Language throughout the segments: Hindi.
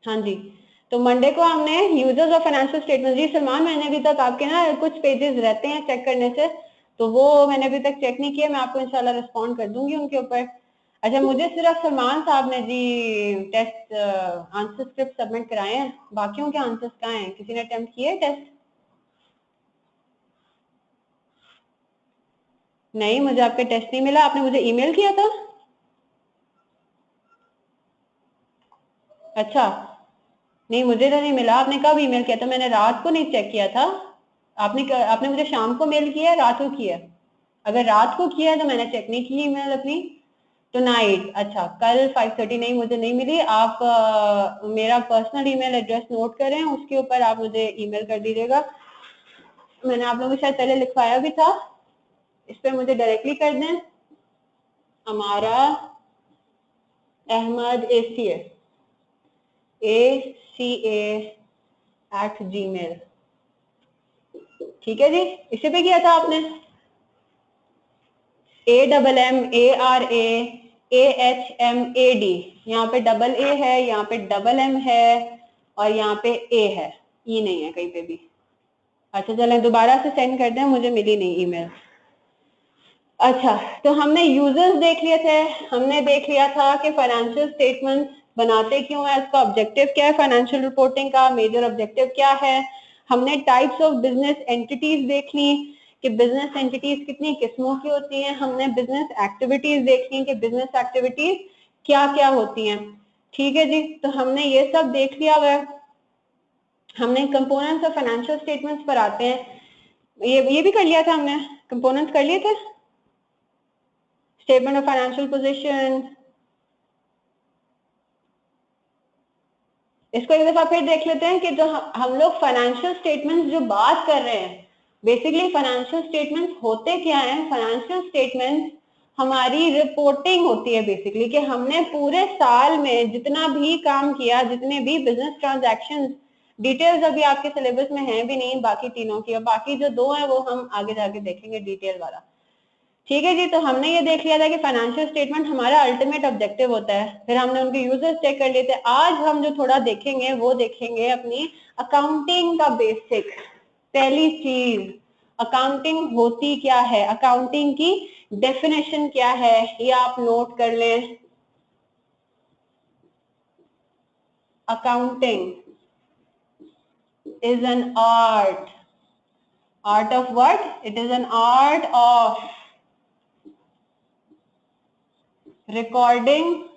हाँ जी, तो मंडे को हमने यूजर्स ऑफ फाइनेंशियल स्टेटमेंट, जी सलमान, मैंने अभी तक आपके ना कुछ पेजेस रहते हैं चेक करने से, तो वो मैंने अभी तक चेक नहीं किया, मैं आपको इंशाल्लाह रिस्पॉन्ड कर दूंगी उनके ऊपर। अच्छा, मुझे सिर्फ सलमान साहब ने जी टेस्ट आंसर स्क्रिप्ट सबमिट कराए हैं, बाकियों के आंसर्स कहाँ हैं? किसी ने अटेम्प्ट किए टेस्ट? नहीं, मुझे आपका टेस्ट नहीं मिला। आपने मुझे ईमेल किया था? अच्छा, नहीं मुझे तो नहीं मिला। आपने कब ईमेल किया था? मैंने रात को नहीं चेक किया था। आपने मुझे शाम को मेल किया है, रात को किया? अगर रात को किया है तो मैंने चेक नहीं की ईमेल अपनी। तो नाइट, अच्छा कल 5:30 नहीं, मुझे नहीं मिली। आप मेरा पर्सनल ईमेल एड्रेस नोट करें, उसके ऊपर आप मुझे ईमेल कर दीजिएगा। मैंने आप लोगों को शायद पहले लिखवाया भी था, इस पर मुझे डायरेक्टली कर दें। हमारा अहमद ACA@gmail, ठीक है जी। इसी पे किया था आपने? AMMARAAHMAD, यहाँ पे डबल ए है, यहाँ पे डबल एम है, और यहाँ पे ए है, ई नहीं है कहीं पे भी। अच्छा चलें दोबारा से सेंड कर दें, मुझे मिली नहीं ईमेल। अच्छा, तो हमने यूजर्स देख लिए थे, हमने देख लिया था कि फाइनेंशियल स्टेटमेंट्स बनाते क्यों है, इसका ऑब्जेक्टिव क्या है, फाइनेंशियल रिपोर्टिंग का मेजर ऑब्जेक्टिव क्या है। हमने टाइप्स ऑफ बिजनेस एंटिटीज देख ली कि बिजनेस एंटिटीज कितनी किस्मों की होती हैं। हमने बिजनेस एक्टिविटीज देख ली कि बिजनेस एक्टिविटीज क्या क्या होती हैं। ठीक है जी, तो हमने ये सब देख लिया हुआ है। हमने कंपोनेंट्स ऑफ फाइनेंशियल स्टेटमेंट्स पर आते हैं। ये भी कर लिया था हमने, कंपोनेंट्स कर लिए थे। स्टेटमेंट ऑफ फाइनेंशियल पोजीशन, इसको एक दफा फिर देख लेते हैं कि जो हम लोग फाइनेंशियल स्टेटमेंट्स जो बात कर रहे हैं, बेसिकली फाइनेंशियल स्टेटमेंट्स होते क्या हैं? फाइनेंशियल स्टेटमेंट्स हमारी रिपोर्टिंग होती है बेसिकली, कि हमने पूरे साल में जितना भी काम किया, जितने भी बिजनेस ट्रांजैक्शंस, डिटेल्स अभी आपके सिलेबस में हैं भी नहीं बाकी तीनों की, और बाकी जो दो हैं वो हम आगे जाके देखेंगे डिटेल वाला। ठीक है जी, तो हमने ये देख लिया था कि फाइनेंशियल स्टेटमेंट हमारा अल्टीमेट ऑब्जेक्टिव होता है, फिर हमने उनके यूजर्स चेक कर लिए थे। आज हम जो थोड़ा देखेंगे वो देखेंगे अपनी अकाउंटिंग का बेसिक। पहली चीज, अकाउंटिंग होती क्या है, अकाउंटिंग की डेफिनेशन क्या है, ये आप नोट कर लें। Accounting is an art. Art of what? It is an art of recording.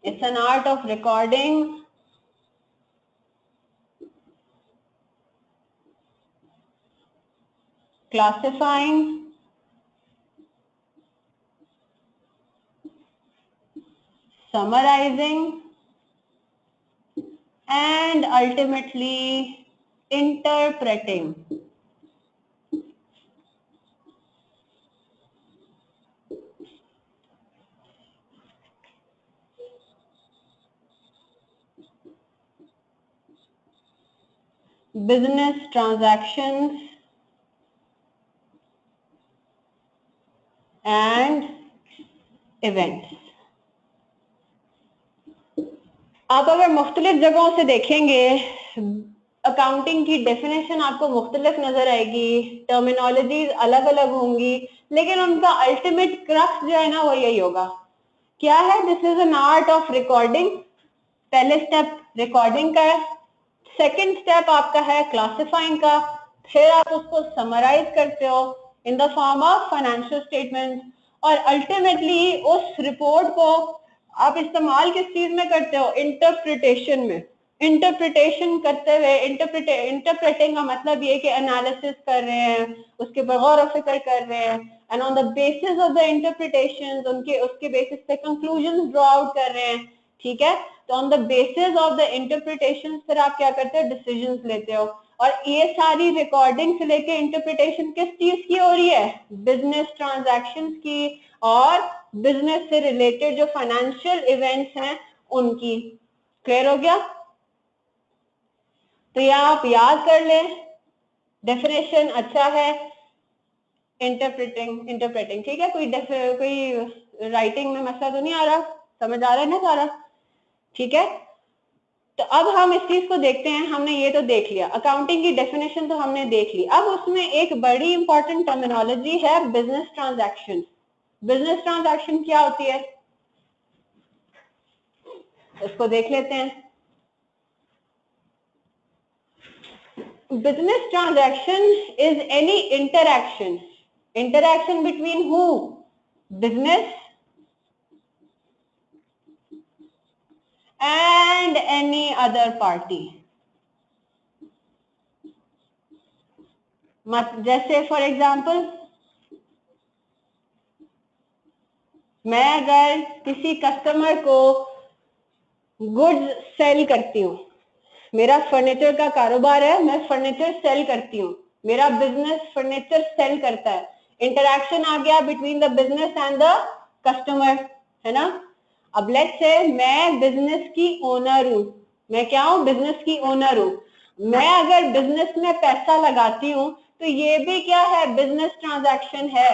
It's an art of recording, classifying, summarizing, and ultimately interpreting. Business transactions and events. आप अगर मुख्तलिफ जगहों से देखेंगे, अकाउंटिंग की डेफिनेशन आपको मुख्तलिफ नजर आएगी, टर्मिनोलॉजीज अलग अलग होंगी, लेकिन उनका अल्टीमेट क्रक्स जो है ना वो यही होगा। क्या है? This is an art of recording. पहले स्टेप रिकॉर्डिंग का है, सेकेंड स्टेप आपका है क्लासिफाइंग का, फिर आप उसको समराइज करते हो in the form of financial statement, और अल्टीमेटली उस रिपोर्ट को आप इस्तेमाल किस चीज में करते हो? इंटरप्रिटेशन में। इंटरप्रिटेशन करते हुए, इंटरप्रेटिंग का मतलब ये कि एनालिसिस कर रहे हैं, उसके ऊपर गौर और फिक्र कर रहे हैं, and on the basis of the interpretation उसके बेसिस पे कंक्लूजन ड्रॉ आउट कर रहे हैं। ठीक है, तो on the basis of the interpretation फिर आप क्या करते हो? डिसीजंस लेते हो। और ये सारी रिकॉर्डिंग से लेके इंटरप्रिटेशन किस चीज की हो रही है? बिजनेस ट्रांजैक्शंस की, और बिजनेस से रिलेटेड जो फाइनेंशियल इवेंट्स हैं उनकी। क्लियर हो गया? तो ये आप याद कर लें, डेफिनेशन अच्छा है, इंटरप्रेटिंग, ठीक है। कोई राइटिंग में मसला तो नहीं आ रहा? समझ आ रहा है ना सारा? ठीक है, तो अब हम इस चीज को देखते हैं। हमने ये तो देख लिया, अकाउंटिंग की डेफिनेशन तो हमने देख ली। अब उसमें एक बड़ी इंपॉर्टेंट टर्मिनोलॉजी है बिजनेस ट्रांजैक्शन। बिजनेस ट्रांजैक्शन क्या होती है, उसको देख लेते हैं। Business transaction is any interaction between who? Business and any other party. जैसे फॉर एग्जाम्पल, मैं अगर किसी कस्टमर को गुड्स सेल करती हूँ, मेरा फर्नीचर का कारोबार है, मैं फर्नीचर सेल करती हूँ, मेरा बिजनेस फर्नीचर सेल करता है, इंटरैक्शन आ गया between the business and the customer, है ना? अब लेट्स से मैं बिजनेस की ओनर हूँ, मैं क्या हूँ? बिजनेस की ओनर हूँ। मैं अगर बिजनेस में पैसा लगाती हूँ तो ये भी क्या है? बिजनेस ट्रांजैक्शन है।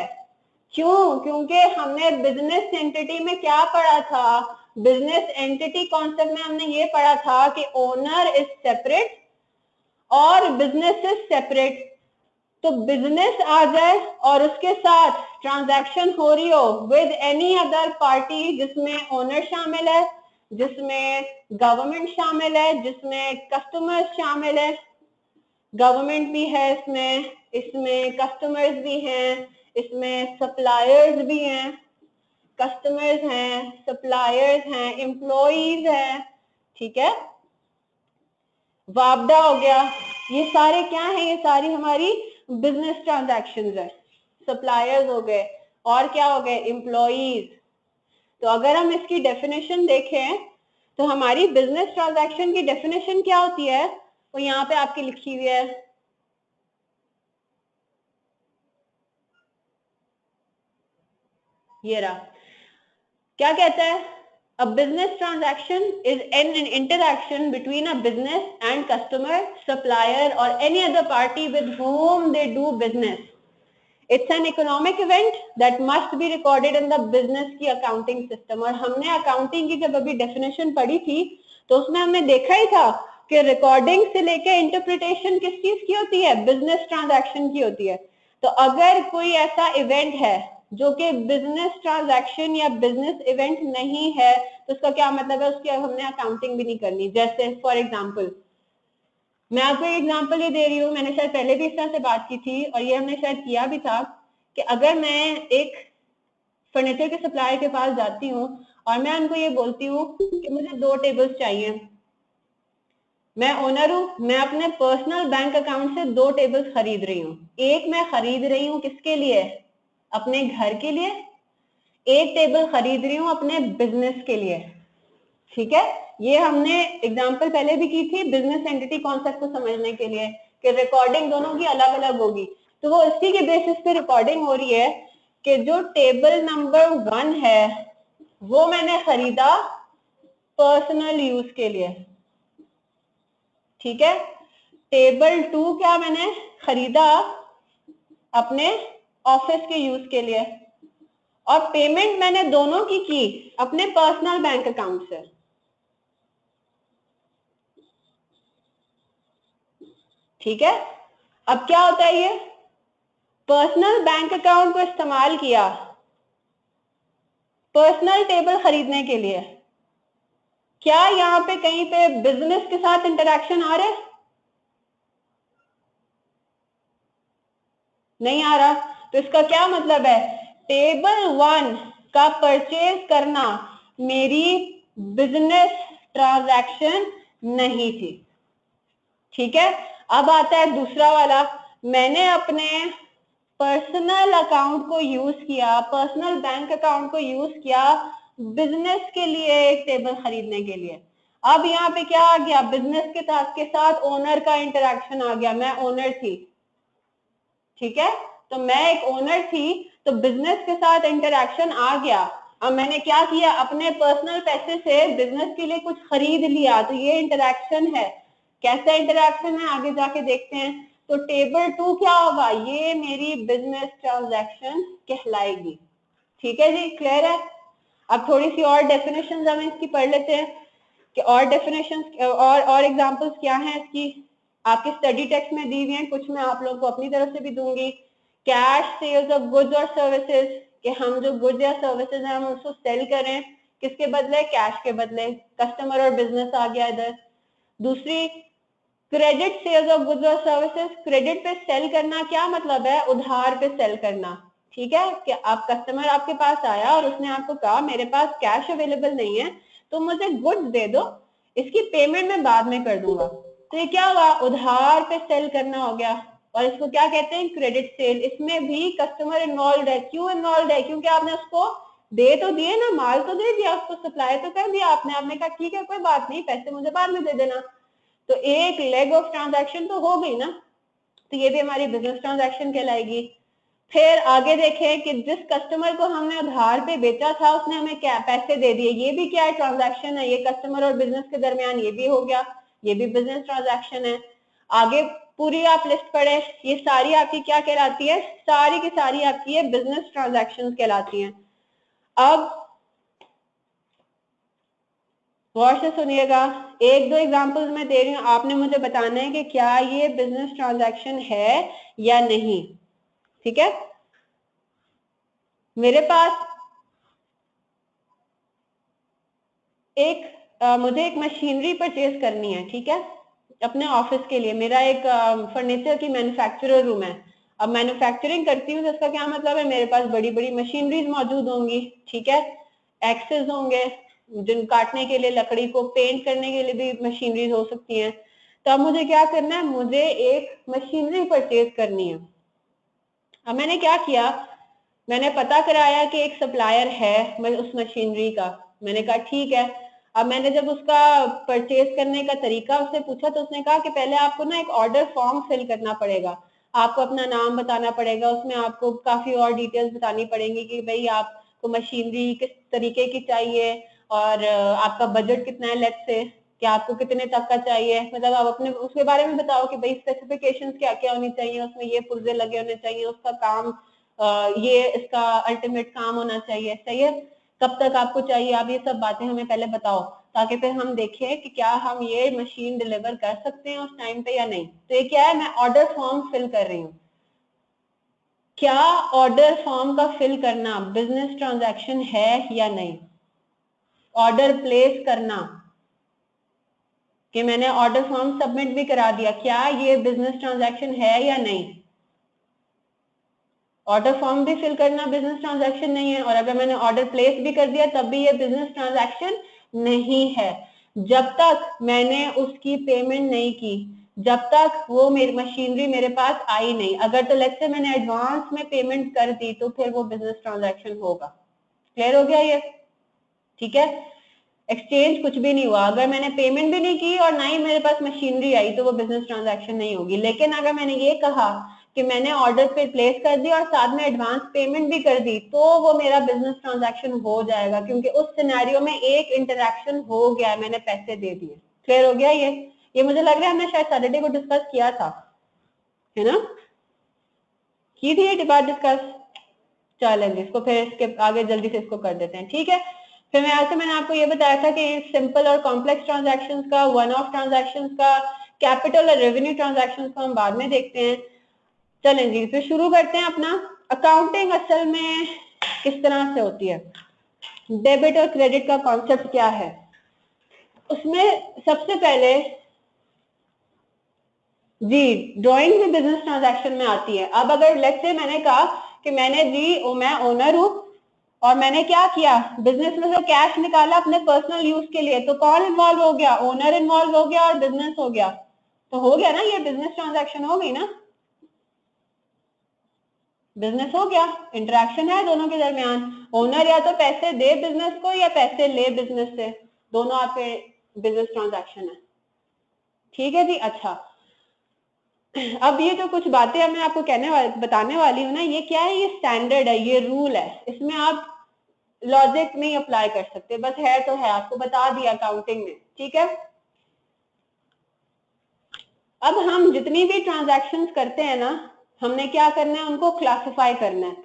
क्यों? क्योंकि हमने बिजनेस एंटिटी में क्या पढ़ा था? बिजनेस एंटिटी कॉन्सेप्ट में हमने ये पढ़ा था कि ओनर इज सेपरेट और बिजनेस इज सेपरेट। तो बिजनेस आ जाए और उसके साथ ट्रांजैक्शन हो रही हो विद एनी अदर पार्टी, जिसमें ओनर शामिल है, जिसमें गवर्नमेंट शामिल है, जिसमें कस्टमर्स शामिल है, गवर्नमेंट भी है इसमें, इसमें कस्टमर्स भी हैं, इसमें सप्लायर्स भी हैं, कस्टमर्स हैं, सप्लायर्स हैं, एम्प्लॉइज हैं, ठीक है, वापडा हो गया, ये सारे क्या हैं? ये सारी हमारी बिजनेस ट्रांजैक्शंस है। सप्लायर्स हो गए और क्या हो गए? एम्प्लॉइज। तो अगर हम इसकी डेफिनेशन देखें तो हमारी बिजनेस ट्रांजैक्शन की डेफिनेशन क्या होती है, वो यहाँ पे आपकी लिखी हुई है। ये रहा, क्या कहता है? A business transaction is an interaction between a business and customer, supplier or any other party with whom they do business. It's an economic event that must be recorded in the business की accounting system. और हमने accounting की जब अभी definition पढ़ी थी तो उसमें हमने देखा ही था कि recording से लेके interpretation किस चीज की होती है? business transaction की होती है। तो अगर कोई ऐसा event है जो कि बिजनेस ट्रांजैक्शन या बिजनेस इवेंट नहीं है तो उसका क्या मतलब है? उसकी हमने अकाउंटिंग भी नहीं करनी। जैसे फॉर एग्जांपल, मैं आपको एक एग्जांपल ये दे रही हूँ, मैंने शायद पहले भी इस तरह से बात की थी और ये हमने शायद किया भी था कि अगर मैं एक फर्नीचर के सप्लायर के पास जाती हूँ और मैं उनको ये बोलती हूँ कि मुझे 2 टेबल्स चाहिए, मैं ओनर हूँ, मैं अपने पर्सनल बैंक अकाउंट से 2 टेबल्स खरीद रही हूँ। एक मैं खरीद रही हूँ किसके लिए? अपने घर के लिए। एक टेबल खरीद रही हूँ अपने बिजनेस के लिए। ठीक है, ये हमने एग्जांपल पहले भी की थी बिजनेस एंटिटी कॉन्सेप्ट को समझने के लिए कि रिकॉर्डिंग दोनों की अलग अलग होगी। तो वो इसी के बेसिस पे रिकॉर्डिंग हो रही है कि जो टेबल नंबर 1 है वो मैंने खरीदा पर्सनल यूज के लिए। ठीक है, टेबल 2 क्या मैंने खरीदा? अपने ऑफिस के यूज के लिए। और पेमेंट मैंने दोनों की अपने पर्सनल बैंक अकाउंट से। ठीक है, अब क्या होता है? ये पर्सनल बैंक अकाउंट को इस्तेमाल किया पर्सनल टेबल खरीदने के लिए। क्या यहाँ पे कहीं पे बिजनेस के साथ इंटरेक्शन आ रहा है? नहीं आ रहा। तो इसका क्या मतलब है? टेबल 1 का परचेज करना मेरी बिजनेस ट्रांजैक्शन नहीं थी। ठीक है, अब आता है दूसरा वाला, मैंने अपने पर्सनल अकाउंट को यूज किया, पर्सनल बैंक अकाउंट को यूज किया बिजनेस के लिए एक टेबल खरीदने के लिए। अब यहाँ पे क्या आ गया? बिजनेस के साथ ओनर का इंटरेक्शन आ गया, मैं ओनर थी। ठीक है, तो मैं एक ओनर थी तो बिजनेस के साथ इंटरेक्शन आ गया। अब मैंने क्या किया? अपने पर्सनल पैसे से बिजनेस के लिए कुछ खरीद लिया, तो ये इंटरेक्शन है। कैसा इंटरेक्शन है आगे जाके देखते हैं। तो टेबल 2 क्या होगा? ये मेरी बिजनेस ट्रांजैक्शन कहलाएगी। ठीक है जी, क्लियर है? अब थोड़ी सी और डेफिनेशन हम इसकी पढ़ लेते हैं कि और डेफिनेशन और एग्जांपल्स क्या हैं इसकी। आपके स्टडी टेक्स्ट में दी हुई हैं, कुछ मैं आप लोगों को अपनी तरफ से भी दूंगी। कैश सेल्स ऑफ गुड्स और सर्विसेज, कि हम जो गुड्स या सर्विसेज हैं हम उसको सेल करें किसके बदले, कैश के बदले। कस्टमर और बिजनेस आ गया इधर। दूसरी क्रेडिट सेल्स ऑफ गुड्स और सर्विसेज, क्रेडिट पे सेल करना क्या मतलब है, उधार पे सेल करना। ठीक है, कि आप कस्टमर आपके पास आया और उसने आपको कहा मेरे पास कैश अवेलेबल नहीं है तो मुझे गुड्स दे दो, इसकी पेमेंट मैं बाद में कर दूंगा। तो ये क्या हुआ, उधार पे सेल करना हो गया, और इसको क्या कहते हैं, क्रेडिट सेल। इसमें भी कस्टमर इन्वॉल्व है। क्यों इन्वॉल्व है, क्योंकि आपने उसको दे तो दिए ना, माल तो दे दिया, उसको सप्लाई तो कर दिया आपने कहा ठीक है कोई बात नहीं, पैसे मुझे बाद में दे देना। तो एक लेग ऑफ ट्रांजैक्शन तो हो गई ना, तो ये भी हमारी बिजनेस ट्रांजैक्शन कहलाएगी। फिर आगे देखें कि जिस कस्टमर को हमने उधार पे बेचा था उसने हमें क्या पैसे दे दिए, ये भी क्या है, ट्रांजैक्शन है। ये कस्टमर और बिजनेस के दरमियान ये भी हो गया, ये भी बिजनेस ट्रांजैक्शन है। आगे पूरी आप लिस्ट पढ़े, ये सारी आपकी क्या कहलाती है, सारी की सारी आपकी ये बिजनेस ट्रांजैक्शन कहलाती हैं। अब गौर से सुनिएगा, एक दो एग्जांपल्स मैं दे रही हूं, आपने मुझे बताना है कि क्या ये बिजनेस ट्रांजैक्शन है या नहीं। ठीक है, मेरे पास मुझे एक मशीनरी परचेज करनी है, ठीक है, अपने ऑफिस के लिए। मेरा एक फर्नीचर की मैन्युफैक्चरर रूम है। अब मैन्युफैक्चरिंग करती हूँ तो इसका क्या मतलब है, मेरे पास बड़ी बड़ी मशीनरीज मौजूद होंगी। ठीक है, एक्सेस होंगे जिन काटने के लिए, लकड़ी को पेंट करने के लिए भी मशीनरीज हो सकती हैं। तो अब मुझे क्या करना है, मुझे एक मशीनरी परचेज करनी है। अब मैंने क्या किया, मैंने पता कराया कि एक सप्लायर है उस मशीनरी का। मैंने कहा ठीक है। अब मैंने जब उसका परचेज करने का तरीका उससे पूछा तो उसने कहा कि पहले आपको ना एक ऑर्डर फॉर्म फिल करना पड़ेगा, आपको अपना नाम बताना पड़ेगा, उसमें आपको काफी और डिटेल्स बतानी पड़ेंगी कि भाई आपको मशीनरी किस तरीके की चाहिए और आपका बजट कितना है, लेट्स से कि आपको कितने तक का चाहिए, मतलब आप अपने उसके बारे में बताओ कि भाई स्पेसिफिकेशंस क्या क्या होनी चाहिए, उसमें ये पुर्जे लगे होने चाहिए, उसका काम ये इसका अल्टीमेट काम होना चाहिए, सही है, कब तक आपको चाहिए, आप ये सब बातें हमें पहले बताओ, ताकि फिर हम देखें कि क्या हम ये मशीन डिलीवर कर सकते हैं उस टाइम पे या नहीं। तो ये क्या है, मैं ऑर्डर फॉर्म फिल कर रही हूँ। क्या ऑर्डर फॉर्म का फिल करना बिजनेस ट्रांजैक्शन है या नहीं? ऑर्डर प्लेस करना, कि मैंने ऑर्डर फॉर्म सबमिट भी करा दिया, क्या ये बिजनेस ट्रांजैक्शन है या नहीं? ऑर्डर फॉर्म भी फिल करना बिजनेस ट्रांजैक्शन नहीं है, और अगर मैंने ऑर्डर प्लेस भी कर दिया तब भी ये बिजनेस ट्रांजैक्शन नहीं है, जब तक मैंने उसकी पेमेंट नहीं की, जब तक वो मेरी मशीनरी मेरे पास आई नहीं। अगर तो लेट्स से मैंने एडवांस में पेमेंट कर दी तो फिर वो बिजनेस ट्रांजैक्शन होगा। क्लियर हो गया ये? ठीक है, एक्सचेंज कुछ भी नहीं हुआ, अगर मैंने पेमेंट भी नहीं की और ना ही मेरे पास मशीनरी आई तो वो बिजनेस ट्रांजैक्शन नहीं होगी। लेकिन अगर मैंने ये कहा कि मैंने ऑर्डर पे प्लेस कर दिया और साथ में एडवांस पेमेंट भी कर दी तो वो मेरा बिजनेस ट्रांजैक्शन हो जाएगा, क्योंकि उस सिनेरियो में एक इंटरेक्शन हो गया है, मैंने पैसे दे दिए। क्लियर हो गया ये मुझे लग रहा है हमने शायद सैटरडे को डिस्कस किया था, है ना, की थी ये बात डिस्कस। चलेंगे इसको फिर इसके आगे जल्दी से इसको कर देते हैं। ठीक है, फिर मैंने आपको ये बताया था कि सिंपल और कॉम्प्लेक्स ट्रांजैक्शंस का, वन ऑफ ट्रांजैक्शंस का, कैपिटल और रेवेन्यू ट्रांजैक्शंस को हम बाद में देखते हैं। चलें जी, फिर शुरू करते हैं अपना। अकाउंटिंग असल में किस तरह से होती है, डेबिट और क्रेडिट का कॉन्सेप्ट क्या है, उसमें सबसे पहले जी ड्राइंग भी बिजनेस ट्रांजैक्शन में आती है। अब अगर लेट्स से मैंने कहा कि मैंने जी मैं ओनर हूं और मैंने क्या किया, बिजनेस में से कैश निकाला अपने पर्सनल यूज के लिए, तो कौन इन्वॉल्व हो गया, ओनर इन्वॉल्व हो गया और बिजनेस हो गया। तो हो गया ना, ये बिजनेस ट्रांजैक्शन हो गई ना, बिजनेस हो गया, इंटरेक्शन है दोनों के दरमियान। ओनर या तो पैसे दे बिजनेस को या पैसे ले बिजनेस से, दोनों आपके बिजनेस ट्रांजैक्शन है। ठीक है जी, अच्छा अब ये जो कुछ बातें मैं आपको बताने वाली हूँ ना, ये क्या है, ये स्टैंडर्ड है, ये रूल है, इसमें आप लॉजिक नहीं अप्लाई कर सकते, बस है तो है, आपको बता दिया अकाउंटिंग में। ठीक है, अब हम जितनी भी ट्रांजैक्शंस करते हैं ना, हमने क्या करना है, उनको क्लासिफाई करना है।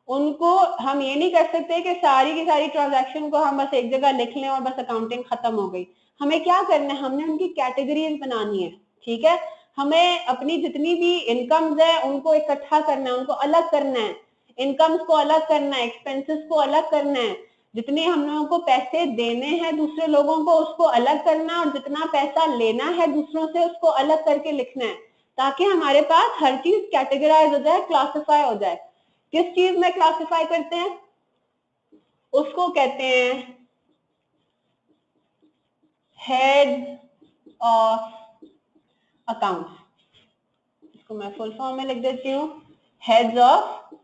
उनको हम ये नहीं कर सकते कि सारी की सारी ट्रांजैक्शन को हम बस एक जगह लिख लें और बस अकाउंटिंग खत्म हो गई। हमें क्या करना है, हमने उनकी कैटेगरीज बनानी है, ठीक है। हमें अपनी जितनी भी इनकम्स है उनको इकट्ठा करना है, उनको अलग करना है, इनकम्स को अलग करना है, एक्सपेंसेस को अलग करना है, जितने हम लोगों को पैसे देने हैं दूसरे लोगों को उसको अलग करना है, और जितना पैसा लेना है दूसरों से उसको अलग करके लिखना है, ताकि हमारे पास हर चीज कैटेगराइज हो जाए, क्लासिफाई हो जाए। किस चीज में क्लासिफाई करते हैं, उसको कहते हैं हेड ऑफ अकाउंट्स। इसको मैं फुल फॉर्म में लिख देती हूँ, हेड्स ऑफ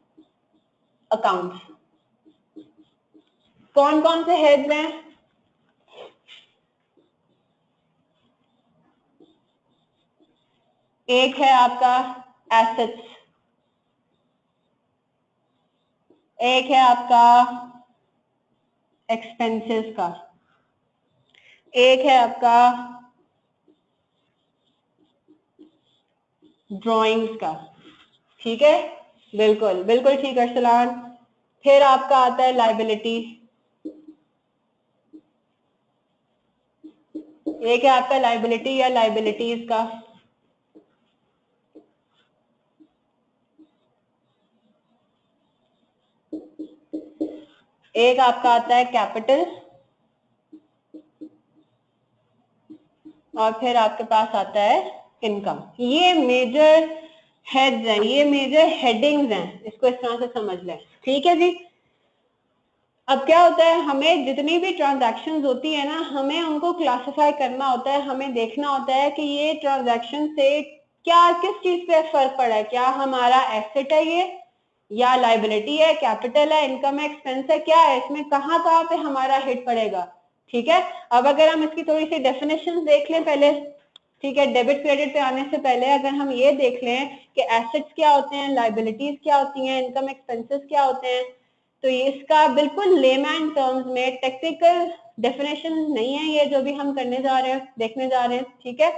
अकाउंट्स। कौन कौन से हेड्स हैं, एक है आपका एसेट्स, एक है आपका एक्सपेंसेस का, एक है आपका ड्राइंग्स का, ठीक है, बिल्कुल बिल्कुल ठीक है सलान। फिर आपका आता है लाइबिलिटी, एक है आपका लाइबिलिटी या लाइबिलिटीज का, एक आपका आता है कैपिटल, और फिर आपके पास आता है इनकम। ये मेजर हेड्स हैं, ये मेजर हेडिंग्स हैं, इसको इस तरह से समझ लें, ठीक है जी। अब क्या होता है, हमें जितनी भी ट्रांजैक्शंस होती है ना, हमें उनको क्लासिफाई करना होता है, हमें देखना होता है कि ये ट्रांजैक्शन से क्या किस चीज पे फर्क पड़ा है, क्या हमारा एसेट है ये, या लाइबिलिटी है, कैपिटल है, इनकम है, एक्सपेंस है, क्या है इसमें, कहाँ कहाँ पे हमारा हिट पड़ेगा, ठीक है। अब अगर हम इसकी थोड़ी सी डेफिनेशन देख लें पहले, ठीक है, डेबिट क्रेडिट पे आने से पहले अगर हम ये देख लें कि एसेट्स क्या होते हैं, लाइबिलिटीज क्या होती हैं, इनकम एक्सपेंसेस क्या होते हैं, तो इसका बिल्कुल लेमैन टर्म्स में टेक्निकल डेफिनेशन नहीं है ये जो भी हम करने जा रहे हैं, देखने जा रहे हैं, ठीक है।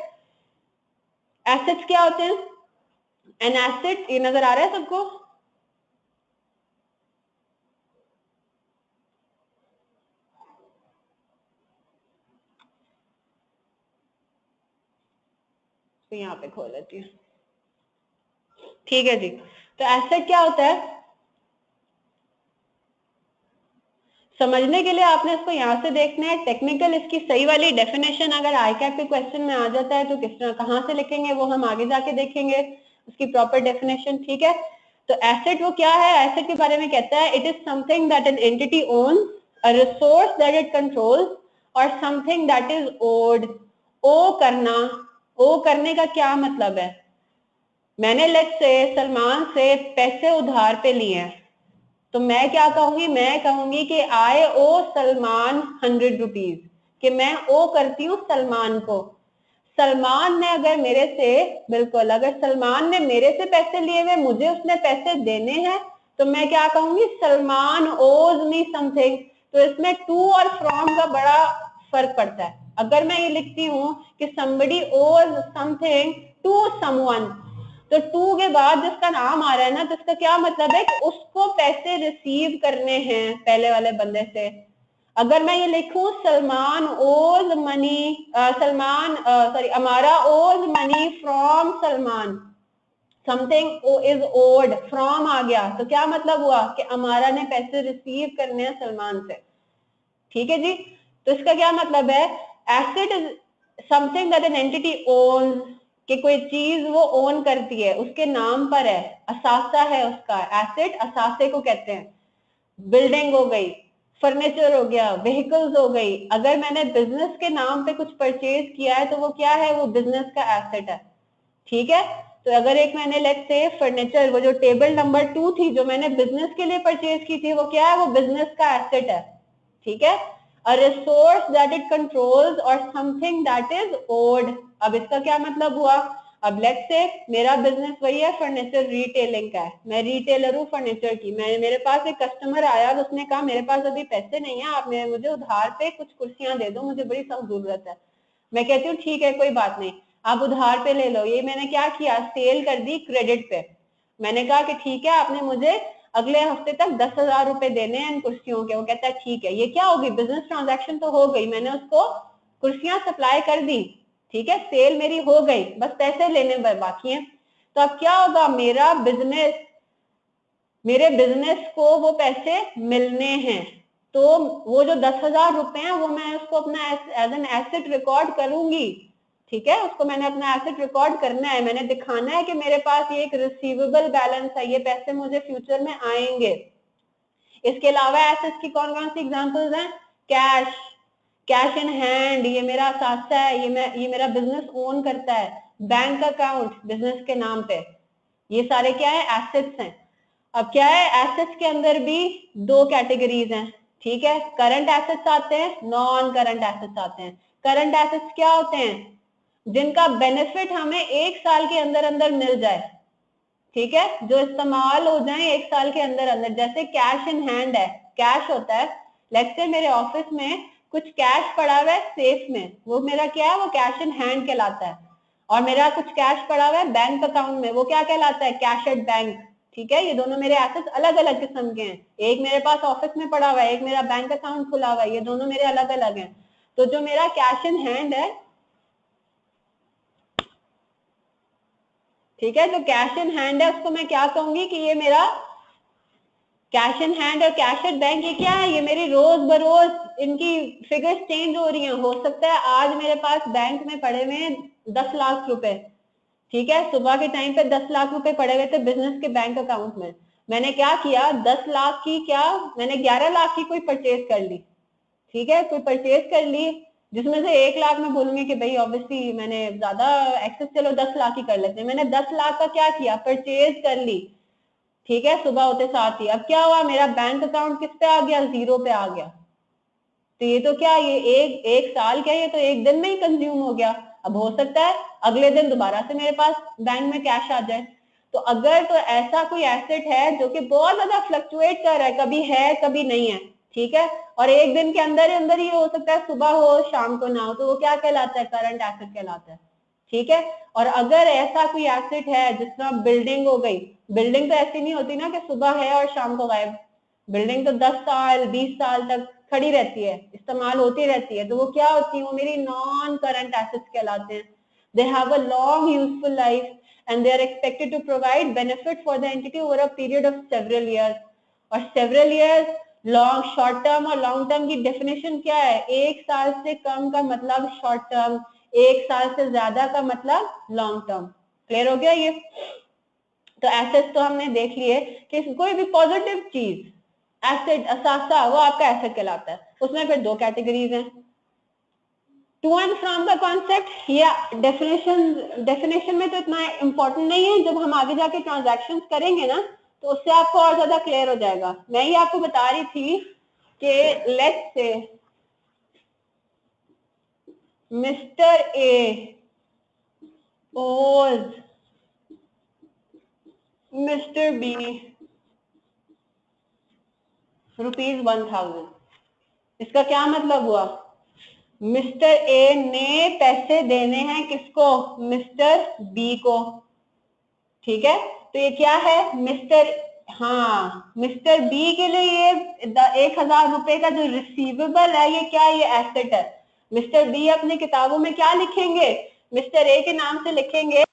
एसेट्स क्या होते हैं, एन एसेट, ये नजर आ रहा है सबको, तो यहाँ पे खोल लेती हूँ, ठीक है जी। तो एसेट क्या होता है, समझने के लिए आपने इसको यहाँ से देखना है, टेक्निकल इसकी सही वाली डेफिनेशन अगर आईकैप के क्वेश्चन में आ जाता है तो किस तरह कहाँ से लिखेंगे वो हम आगे जाके देखेंगे उसकी प्रॉपर डेफिनेशन, ठीक है। तो एसेट वो क्या है, एसेट के बारे में कहता है it is something that an entity owns, a resource that it controls, और something that is owed. Owe करना, ओ करने का क्या मतलब है, मैंने लेट्स से सलमान से पैसे उधार पे लिए हैं, तो मैं क्या कहूंगी, मैं कहूंगी कि आई ओ सलमान 100 रुपीज, कि मैं ओ करती हूँ सलमान को। सलमान ने अगर मेरे से, बिल्कुल अगर सलमान ने मेरे से पैसे लिए हुए, मुझे उसने पैसे देने हैं, तो मैं क्या कहूंगी, सलमान ओज मी समथिंग। तो इसमें टू और फ्रॉम का बड़ा फर्क पड़ता है। अगर मैं ये लिखती हूँ कि somebody owes something to someone, तो टू के बाद जिसका नाम आ रहा है ना, तो इसका क्या मतलब है कि उसको पैसे रिसीव करने हैं पहले वाले बंदे से। अगर मैं ये लिखूं सलमान ओज मनी, सलमान सॉरी अमारा owes money from Salman, something is owed, from आ गया, तो क्या मतलब हुआ कि अमारा ने पैसे रिसीव करने हैं सलमान से, ठीक है जी। तो इसका क्या मतलब है, asset is something that an entity owns, कि कोई चीज वो ओन करती है, उसके नाम पर है, असासा है उसका, एसेट असासे को कहते हैं। बिल्डिंग हो गई, फर्नीचर हो गया, व्हीकल्स हो गई, अगर मैंने बिजनेस के नाम पे कुछ परचेज किया है तो वो क्या है, वो बिजनेस का एसेट है, ठीक है। तो अगर एक मैंने लेट्स से फर्नीचर, वो जो टेबल नंबर 2 थी जो मैंने बिजनेस के लिए परचेज की थी, वो क्या है, वो बिजनेस का एसेट है, ठीक है। अ रिसोर्स दैट इट कंट्रोल्स और समथिंग दैट इज ओड। अब इसका क्या मतलब हुआ, अब लेट्स से मेरा बिजनेस वही है, फर्नीचर रिटेलिंग का है, मैं रिटेलर हूँ फर्नीचर की, मैं मेरे पास एक कस्टमर आया और उसने कहा मेरे पास अभी पैसे नहीं है, आप मुझे उधार पे कुछ कुर्सियां दे दो, मुझे बड़ी सख्त जरूरत है। मैं कहती हूँ ठीक है कोई बात नहीं, आप उधार पे ले लो। ये मैंने क्या किया, सेल कर दी क्रेडिट पे। मैंने कहा कि ठीक है, आपने मुझे अगले हफ्ते तक 10,000 रुपए देने हैं इन कुर्सियों के। वो कहता है ठीक है। ये क्या होगी, बिजनेस ट्रांजैक्शन तो हो गई, मैंने उसको कुर्सियां सप्लाई कर दी, ठीक है, सेल मेरी हो गई, बस पैसे लेने बाकी हैं। तो अब क्या होगा, मेरे बिजनेस को वो पैसे मिलने हैं, तो वो जो 10,000 रुपए हैं वो मैं उसको अपना एज एन एसेट रिकॉर्ड करूंगी, ठीक है, उसको मैंने अपना एसेट रिकॉर्ड करना है, मैंने दिखाना है कि मेरे पास ये एक रिसीवेबल बैलेंस है, ये पैसे मुझे फ्यूचर में आएंगे। इसके अलावा एसेट्स की कौन कौन सी एग्जांपल्स हैं, कैश, कैश इन हैंड, ये मेरा साथ है, ये मेरा बिजनेस ओन करता है, बैंक अकाउंट बिजनेस के नाम पे, ये सारे क्या है, एसेट्स हैं। अब क्या है, एसेट्स के अंदर भी दो कैटेगरीज हैं, ठीक है, करंट एसेट्स आते हैं, नॉन करंट एसेट्स आते हैं। करंट एसेट्स क्या होते हैं, जिनका बेनिफिट हमें एक साल के अंदर अंदर मिल जाए, ठीक है, जो इस्तेमाल हो जाए एक साल के अंदर अंदर। जैसे कैश इन हैंड है, कैश होता है, लेट्स से मेरे ऑफिस में कुछ कैश पड़ा हुआ है सेफ में, वो मेरा क्या है, वो कैश इन हैंड कहलाता है। और मेरा कुछ कैश पड़ा हुआ है बैंक अकाउंट में, वो क्या कहलाता है, कैश एट बैंक, ठीक है। ये दोनों मेरे एसेट्स अलग अलग किस्म के हैं, एक मेरे पास ऑफिस में पड़ा हुआ है, एक मेरा बैंक अकाउंट खुला हुआ है, ये दोनों मेरे अलग अलग हैं। तो जो मेरा कैश इन हैंड है, ठीक है, जो कैश इन हैंड है उसको मैं क्या कहूंगी कि ये मेरा कैश इन हैंड और कैश एट बैंक, ये क्या है, ये मेरी रोज बरोज इनकी फिगर्स चेंज हो रही हैं। हो सकता है आज मेरे पास बैंक में पड़े हुए 10 लाख रुपए, ठीक है, सुबह के टाइम पे 10 लाख रुपए पड़े हुए थे बिजनेस के बैंक अकाउंट में। मैंने क्या किया, 10 लाख की क्या, मैंने 11 लाख की कोई परचेज कर ली, ठीक है, कोई परचेज कर ली, जिसमें से 1 लाख में बोलूंगी कि भाई ऑब्वियसली मैंने ज्यादा एक्सेस, चलो 10 लाख ही कर लेते हैं। मैंने 10 लाख का क्या किया, परचेज कर ली, ठीक है, सुबह होते साथ ही। अब क्या हुआ, मेरा बैंक अकाउंट किस पे आ गया, जीरो पे आ गया। तो ये तो क्या, ये एक एक साल क्या, ये तो एक दिन में ही कंज्यूम हो गया। अब हो सकता है अगले दिन दोबारा से मेरे पास बैंक में कैश आ जाए। तो अगर तो ऐसा कोई एसेट है जो कि बहुत ज्यादा फ्लक्चुएट कर रहा है कभी नहीं है, ठीक है, और एक दिन के अंदर ही हो सकता है, सुबह हो शाम को ना हो, तो वो क्या कहलाता है, करंट एसेट कहलाता है, ठीक है। और अगर ऐसा कोई एसेट है जिस तरह बिल्डिंग हो गई, बिल्डिंग तो ऐसी नहीं होती ना कि सुबह है और शाम को गायब, बिल्डिंग तो 10 साल 20 साल तक खड़ी रहती है, इस्तेमाल होती रहती है, तो वो क्या होती है, वो मेरी नॉन करंट एसेट्स कहलाते हैं। They have a long useful life and they are expected to provide benefit for the entity over a period of several years. और several years, long, short term और लॉन्ग टर्म की डेफिनेशन क्या है, एक साल से कम का मतलब शॉर्ट टर्म, एक साल से ज्यादा का मतलब लॉन्ग टर्म। क्लियर हो गया ये। तो एसेट्स तो हमने देख लिए कि कोई भी पॉजिटिव चीज, एसेट असासा, वो आपका एसेट कहलाता है। उसमें फिर दो कैटेगरीज हैं, टू एंड फ्रॉम का कॉन्सेप्ट, या डेफिनेशन में तो इतना इंपॉर्टेंट नहीं है, जब हम आगे जाके ट्रांजैक्शंस करेंगे ना तो उससे आपको और ज्यादा क्लियर हो जाएगा। मैं ही आपको बता रही थी कि let's say mister A owes mister B ₹1000। इसका क्या मतलब हुआ, मिस्टर ए ने पैसे देने हैं किसको, मिस्टर बी को, ठीक है। तो ये क्या है, मिस्टर, हाँ, मिस्टर बी के लिए ये 1,000 रुपए का जो रिसीवेबल है, ये क्या, ये एसेट है। मिस्टर बी अपनी किताबों में क्या लिखेंगे, मिस्टर ए के नाम से लिखेंगे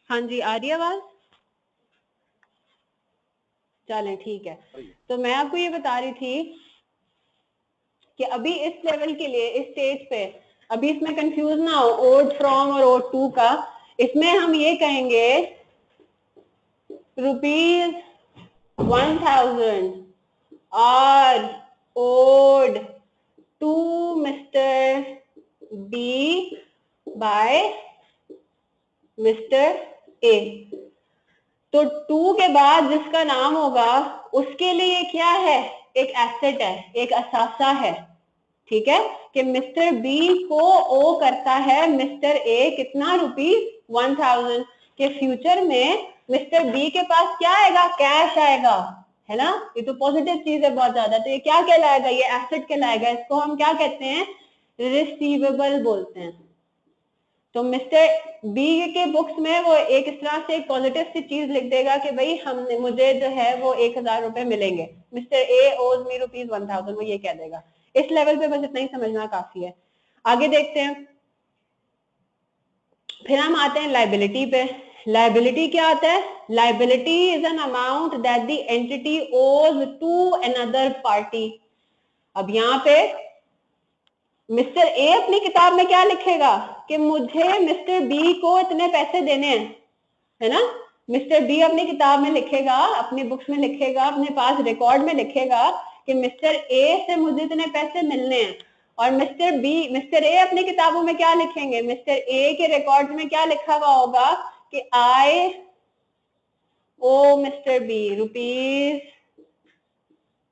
हाँ जी, आ रही है आवाज? चलें ठीक है। तो मैं आपको ये बता रही थी कि अभी इस लेवल के लिए, इस स्टेज पे, अभी इसमें कंफ्यूज ना हो ओड फ्रॉम और ओड टू का। इसमें हम ये कहेंगे ₹1000 are owed to Mr. B by Mr. A। तो टू के बाद जिसका नाम होगा उसके लिए क्या है, एक एसेट है, एक असासा है, ठीक है, कि मिस्टर बी को ओ करता है मिस्टर ए कितना, ₹1000 के फ्यूचर में मिस्टर बी के पास क्या आएगा, कैश आएगा, है ना। ये तो पॉजिटिव चीज है बहुत ज्यादा। तो ये क्या कहलाएगा, ये एसेट कहलाएगा। इसको हम क्या कहते हैं, रिसीवेबल बोलते हैं। तो मिस्टर बी के बुक्स में वो एक इस तरह से एक पॉजिटिव सी चीज लिख देगा कि भाई हमने, मुझे जो है वो 1000 रुपए मिलेंगे, मिस्टर ए ओज मी ₹1000, वो ये कह देगा। इस लेवल पे बस इतना ही समझना काफी है। आगे देखते हैं। फिर हम आते हैं लाइबिलिटी पे। लाइबिलिटी क्या आता है, liability is an amount that the entity ओज टू अनदर पार्टी। अब यहाँ पे मिस्टर ए अपनी किताब में क्या लिखेगा कि मुझे मिस्टर बी को इतने पैसे देने हैं, है ना। मिस्टर बी अपनी किताब में लिखेगा, अपनी बुक्स में लिखेगा, अपने पास रिकॉर्ड में लिखेगा कि मिस्टर ए से मुझे इतने पैसे मिलने हैं। और मिस्टर ए अपनी किताबों में क्या लिखेंगे, मिस्टर ए के रिकॉर्ड में क्या लिखा हुआ होगा कि आई ओ मिस्टर बी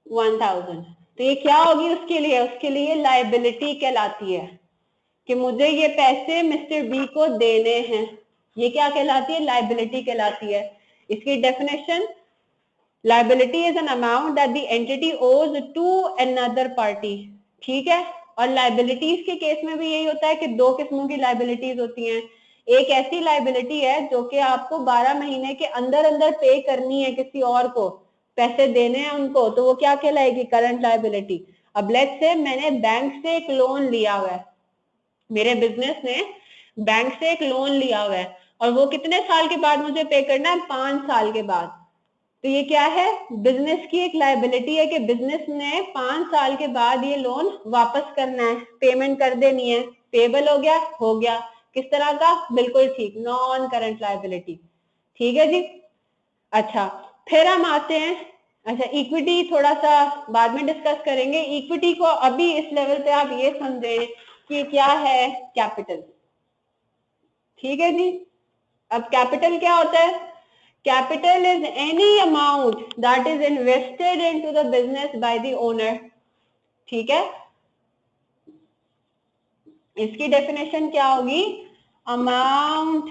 ₹1000। तो ये क्या होगी उसके लिए, उसके लिए लाइबिलिटी कहलाती है कि मुझे ये पैसे मिस्टर बी को देने हैं। ये क्या कहलाती है, लाइबिलिटी कहलाती है। इसकी definition, liability is an amount that the entity ओज टू अनदर पार्टी, ठीक है। और लाइबिलिटीज के केस में भी यही होता है कि दो किस्मों की लाइबिलिटीज होती हैं। एक ऐसी लाइबिलिटी है जो कि आपको 12 महीने के अंदर अंदर पे करनी है, किसी और को पैसे देने हैं उनको, तो वो क्या कहलाएगी, करंट लाइबिलिटी। अब लेट्स से मैंने बैंक से एक लोन लिया हुआ है, मेरे बिजनेस ने बैंक से एक लोन लिया हुआ है और वो कितने साल के बाद मुझे पे करना है, 5 साल के बाद। तो ये क्या है, बिजनेस की एक लायबिलिटी है कि बिजनेस ने 5 साल के बाद ये लोन वापस करना है, पेमेंट कर देनी है। पेबल हो गया, हो गया। किस तरह का, बिल्कुल ठीक, नॉन करंट लायबिलिटी, ठीक है जी। अच्छा, फिर हम आते हैं, अच्छा इक्विटी थोड़ा सा बाद में डिस्कस करेंगे। इक्विटी को अभी इस लेवल पे आप ये समझें कि क्या है, कैपिटल, ठीक है जी। अब कैपिटल क्या होता है, capital is any amount that is invested into the business by the owner, ठीक है। इसकी डेफिनेशन क्या होगी, amount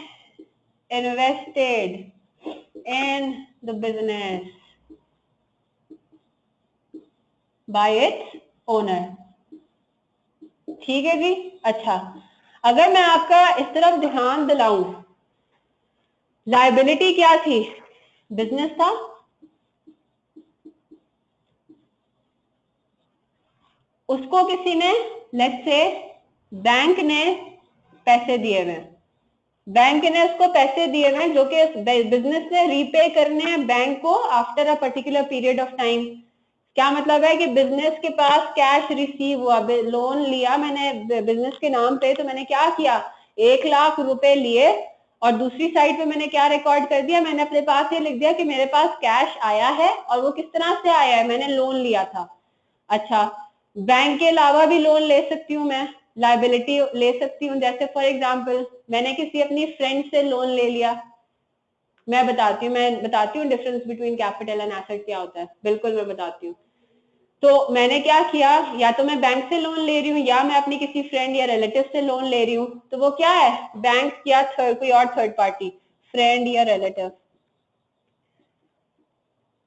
invested in the business by its owner, ठीक है जी। अच्छा, अगर मैं आपका इस तरफ ध्यान दिलाऊं, लायबिलिटी क्या थी, बिजनेस था, उसको किसी ने, लेट्स से बैंक ने पैसे दिए हुए, बैंक ने उसको पैसे दिए हुए जो कि बिजनेस ने रीपे करने हैं बैंक को after a particular period of time. क्या मतलब है कि बिजनेस के पास कैश रिसीव हुआ, लोन लिया मैंने बिजनेस के नाम पे, तो मैंने क्या किया, 1,00,000 रुपए लिए और दूसरी साइड पे मैंने क्या रिकॉर्ड कर दिया, मैंने अपने पास ये लिख दिया कि मेरे पास कैश आया है। और वो किस तरह से आया है, मैंने लोन लिया था। अच्छा, बैंक के अलावा भी लोन ले सकती हूँ मैं, लाइबिलिटी ले सकती हूँ, जैसे फॉर एग्जांपल मैंने किसी अपनी फ्रेंड से लोन ले लिया। मैं बताती हूँ difference between capital and asset क्या होता है, बिल्कुल मैं बताती हूँ। तो मैंने क्या किया, या तो मैं बैंक से लोन ले रही हूँ या मैं अपनी किसी फ्रेंड या रिलेटिव से लोन ले रही हूँ, तो वो क्या है, बैंक या कोई और थर्ड पार्टी, फ्रेंड या रिलेटिव।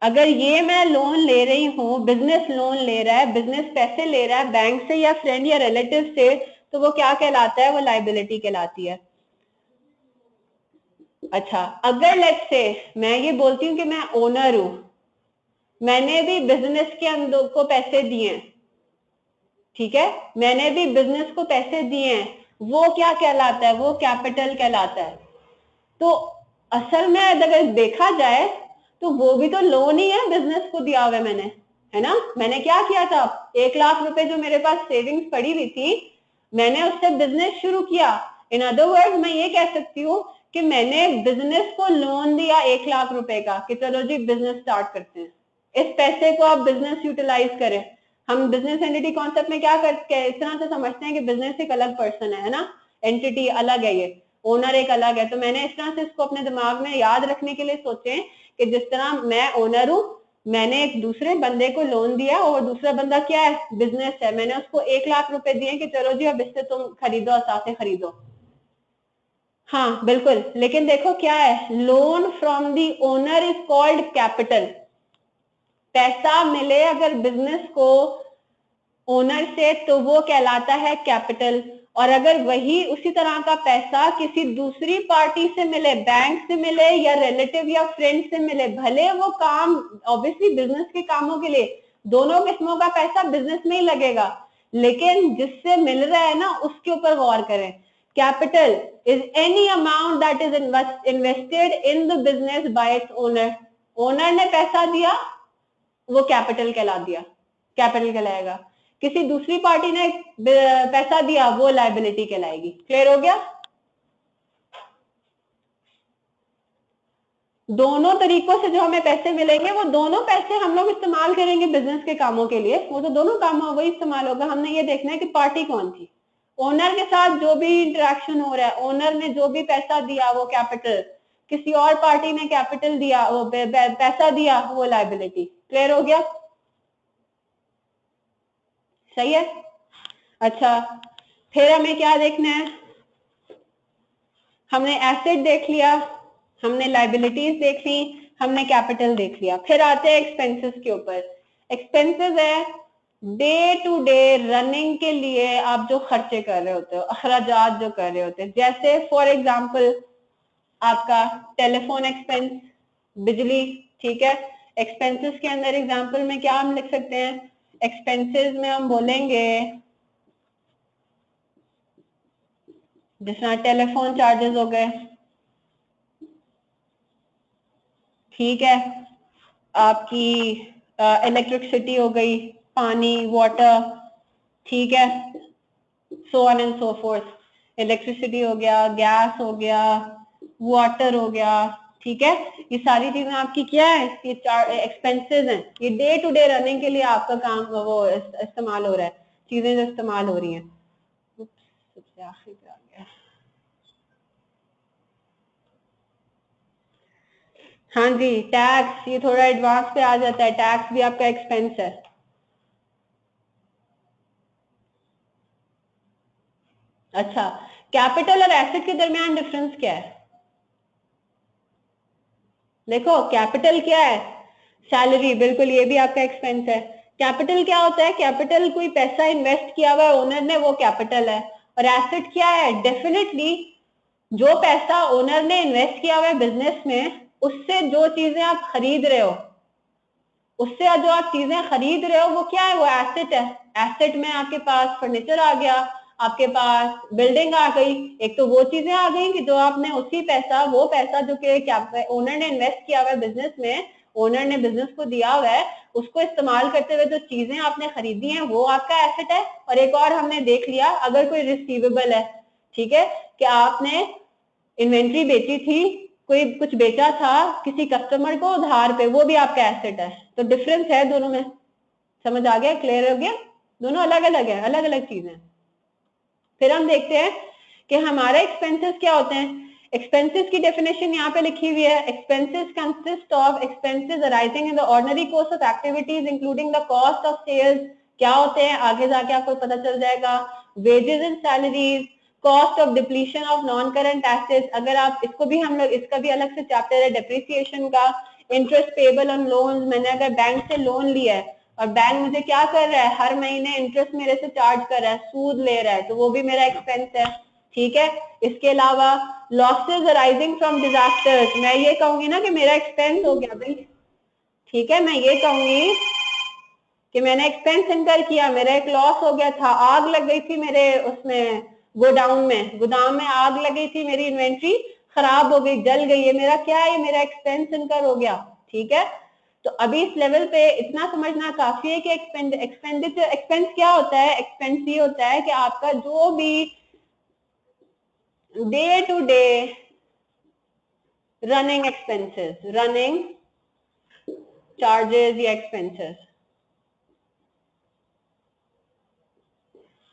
अगर ये मैं लोन ले रही हूँ, बिजनेस लोन ले रहा है, बिजनेस पैसे ले रहा है बैंक से या फ्रेंड या रिलेटिव से, तो वो क्या कहलाता है, वो लाइबिलिटी कहलाती है। अच्छा, अगर लेट्स से मैं ये बोलती हूँ कि मैं ओनर हूं, मैंने भी बिजनेस के अंदर को पैसे दिए, ठीक है, मैंने भी बिजनेस को पैसे दिए हैं, वो क्या कहलाता है, वो कैपिटल कहलाता है। तो असल में अगर देखा जाए तो वो भी तो लोन ही है, बिजनेस को दिया हुआ है मैंने, है ना। मैंने क्या किया था, 1 लाख रुपए जो मेरे पास सेविंग्स पड़ी हुई थी, मैंने उससे बिजनेस शुरू किया। इन अदर वर्ड मैं ये कह सकती हूँ कि मैंने बिजनेस को लोन दिया 1 लाख रुपए का कि चलो जी बिजनेस स्टार्ट करते हैं, इस पैसे को आप बिजनेस यूटिलाइज करें। हम बिजनेस एंटिटी कॉन्सेप्ट में क्या करते हैं, इस तरह से समझते हैं कि बिजनेस एक अलग पर्सन है ना, एंटिटी अलग है, ये ओनर एक अलग है। तो मैंने इस तरह से इसको अपने दिमाग में याद रखने के लिए सोचे कि जिस तरह मैं ओनर हूं, मैंने एक दूसरे बंदे को लोन दिया और दूसरा बंदा क्या है, बिजनेस है, मैंने उसको 1 लाख रुपए दिए कि चलो जी अब इससे तुम खरीदो, साथ से खरीदो। हाँ बिल्कुल, लेकिन देखो क्या है, loan from the owner is called capital. पैसा मिले अगर बिजनेस को ओनर से तो वो कहलाता है कैपिटल। और अगर वही उसी तरह का पैसा किसी दूसरी पार्टी से मिले, बैंक से मिले या रिलेटिव या फ्रेंड से मिले, भले वो काम ऑब्वियसली बिजनेस के कामों के लिए दोनों किस्मों का पैसा बिजनेस में ही लगेगा, लेकिन जिससे मिल रहा है ना उसके ऊपर गौर करें। Capital is any amount that is invested in the business by its owner. Owner ने पैसा दिया, वो कैपिटल कहला दिया, कैपिटल कहलाएगा। किसी दूसरी पार्टी ने पैसा दिया, वो लायबिलिटी कहलाएगी। क्लियर हो गया। दोनों तरीकों से जो हमें पैसे मिलेंगे, वो दोनों पैसे हम लोग इस्तेमाल करेंगे बिजनेस के कामों के लिए, वो तो दोनों कामों वही इस्तेमाल होगा। हमने ये देखना है कि पार्टी कौन थी। ओनर के साथ जो भी इंटरेक्शन हो रहा है, ओनर ने जो भी पैसा दिया वो कैपिटल, किसी और पार्टी ने कैपिटल दिया, वो पैसा दिया, वो लायबिलिटी। क्लियर हो गया, सही है। अच्छा, फिर हमें क्या देखना है, हमने एसेट देख लिया, हमने लाइबिलिटीज देख ली, हमने कैपिटल देख लिया। फिर आते हैं एक्सपेंसेस के ऊपर। एक्सपेंसेस है डे टू डे रनिंग के लिए आप जो खर्चे कर रहे होते हो, अखराजात जो कर रहे होते हैं, जैसे फॉर एग्जांपल आपका टेलीफोन एक्सपेंस, बिजली, ठीक है। एक्सपेंसेस के अंदर एग्जांपल में क्या हम लिख सकते हैं, एक्सपेंसेस में हम बोलेंगे जिसमें टेलीफोन चार्जेस हो गए, ठीक है, आपकी इलेक्ट्रिसिटी हो गई, पानी, वाटर, ठीक है, so on and so fourth. Electricity हो गया, गैस हो गया, वाटर हो गया, ठीक है। ये सारी चीजें आपकी क्या है, ये एक्सपेंसेस हैं, ये डे टू डे रनिंग के लिए आपका काम वो इस्तेमाल हो रहा है, चीजें जो इस्तेमाल हो रही हैं। सबसे आखिरी पे आ गया, हाँ जी, टैक्स, ये थोड़ा एडवांस पे आ जाता है, टैक्स भी आपका एक्सपेंस है। अच्छा, कैपिटल और एसेट के दरमियान डिफरेंस क्या है, देखो कैपिटल क्या है, सैलरी, बिल्कुल ये भी आपका एक्सपेंस है। कैपिटल क्या होता है, कैपिटल कोई पैसा इन्वेस्ट किया हुआ है ओनर ने, वो कैपिटल है। और एसेट क्या है, डेफिनेटली जो पैसा ओनर ने इन्वेस्ट किया हुआ है बिजनेस में, उससे जो चीजें आप खरीद रहे हो, उससे जो आप चीजें खरीद रहे हो वो क्या है, वो एसेट है। एसेट में आपके पास फर्नीचर आ गया, आपके पास बिल्डिंग आ गई, एक तो वो चीजें आ गई कि जो आपने उसी पैसा, वो पैसा जो कि ओनर ने इन्वेस्ट किया हुआ है बिजनेस में, ओनर ने बिजनेस को दिया हुआ है, उसको इस्तेमाल करते हुए जो चीजें आपने खरीदी हैं वो आपका एसेट है। और एक और हमने देख लिया, अगर कोई रिसीवेबल है, ठीक है, कि आपने इन्वेंट्री बेची थी, कोई कुछ बेचा था किसी कस्टमर को उधार पे, वो भी आपका एसेट है। तो डिफरेंस है दोनों में, समझ आ गया, क्लियर हो गया, दोनों अलग अलग है, अलग अलग चीजें। फिर हम देखते हैं कि हमारे एक्सपेंसेस क्या होते हैं। एक्सपेंसेस की डेफिनेशन यहाँ पे लिखी हुई है, expenses consist of expenses arising in the ordinary course of activities including the cost of sales. क्या होते हैं आगे जाके आपको पता चल जाएगा। Wages and salaries, cost of depletion of non current assets, अगर आप इसको भी हम लोग, इसका भी अलग से चैप्टर है डिप्रिसिएशन का। इंटरेस्ट पेबल ऑन लोन्स, मैंने अगर बैंक से लोन लिया है और बैंक मुझे क्या कर रहा है, हर महीने इंटरेस्ट मेरे से चार्ज कर रहा है, सूद ले रहा है, तो वो भी मेरा एक्सपेंस है, ठीक है। इसके अलावा लॉसेज अराइजिंग फ्रॉम डिजास्टर्स, मैं ये कहूंगी ना कि मेरा एक्सपेंस हो गया भाई, ठीक है, मैं ये कहूंगी कि मैंने एक्सपेंस इनकर किया, मेरा एक लॉस हो गया था, आग लग गई थी मेरे उसमें गोडाउन में, गोदाम में आग लग गई थी, मेरी इन्वेंट्री खराब हो गई, जल गई है, मेरा क्या है, मेरा एक्सपेंस इनकर हो गया, ठीक है। तो अभी इस लेवल पे इतना समझना काफी है कि एक्सपेंडिचर, एक्सपेंस क्या होता है, एक्सपेंस ये होता है कि आपका जो भी day to day running expenses, running charges या एक्सपेंसेस,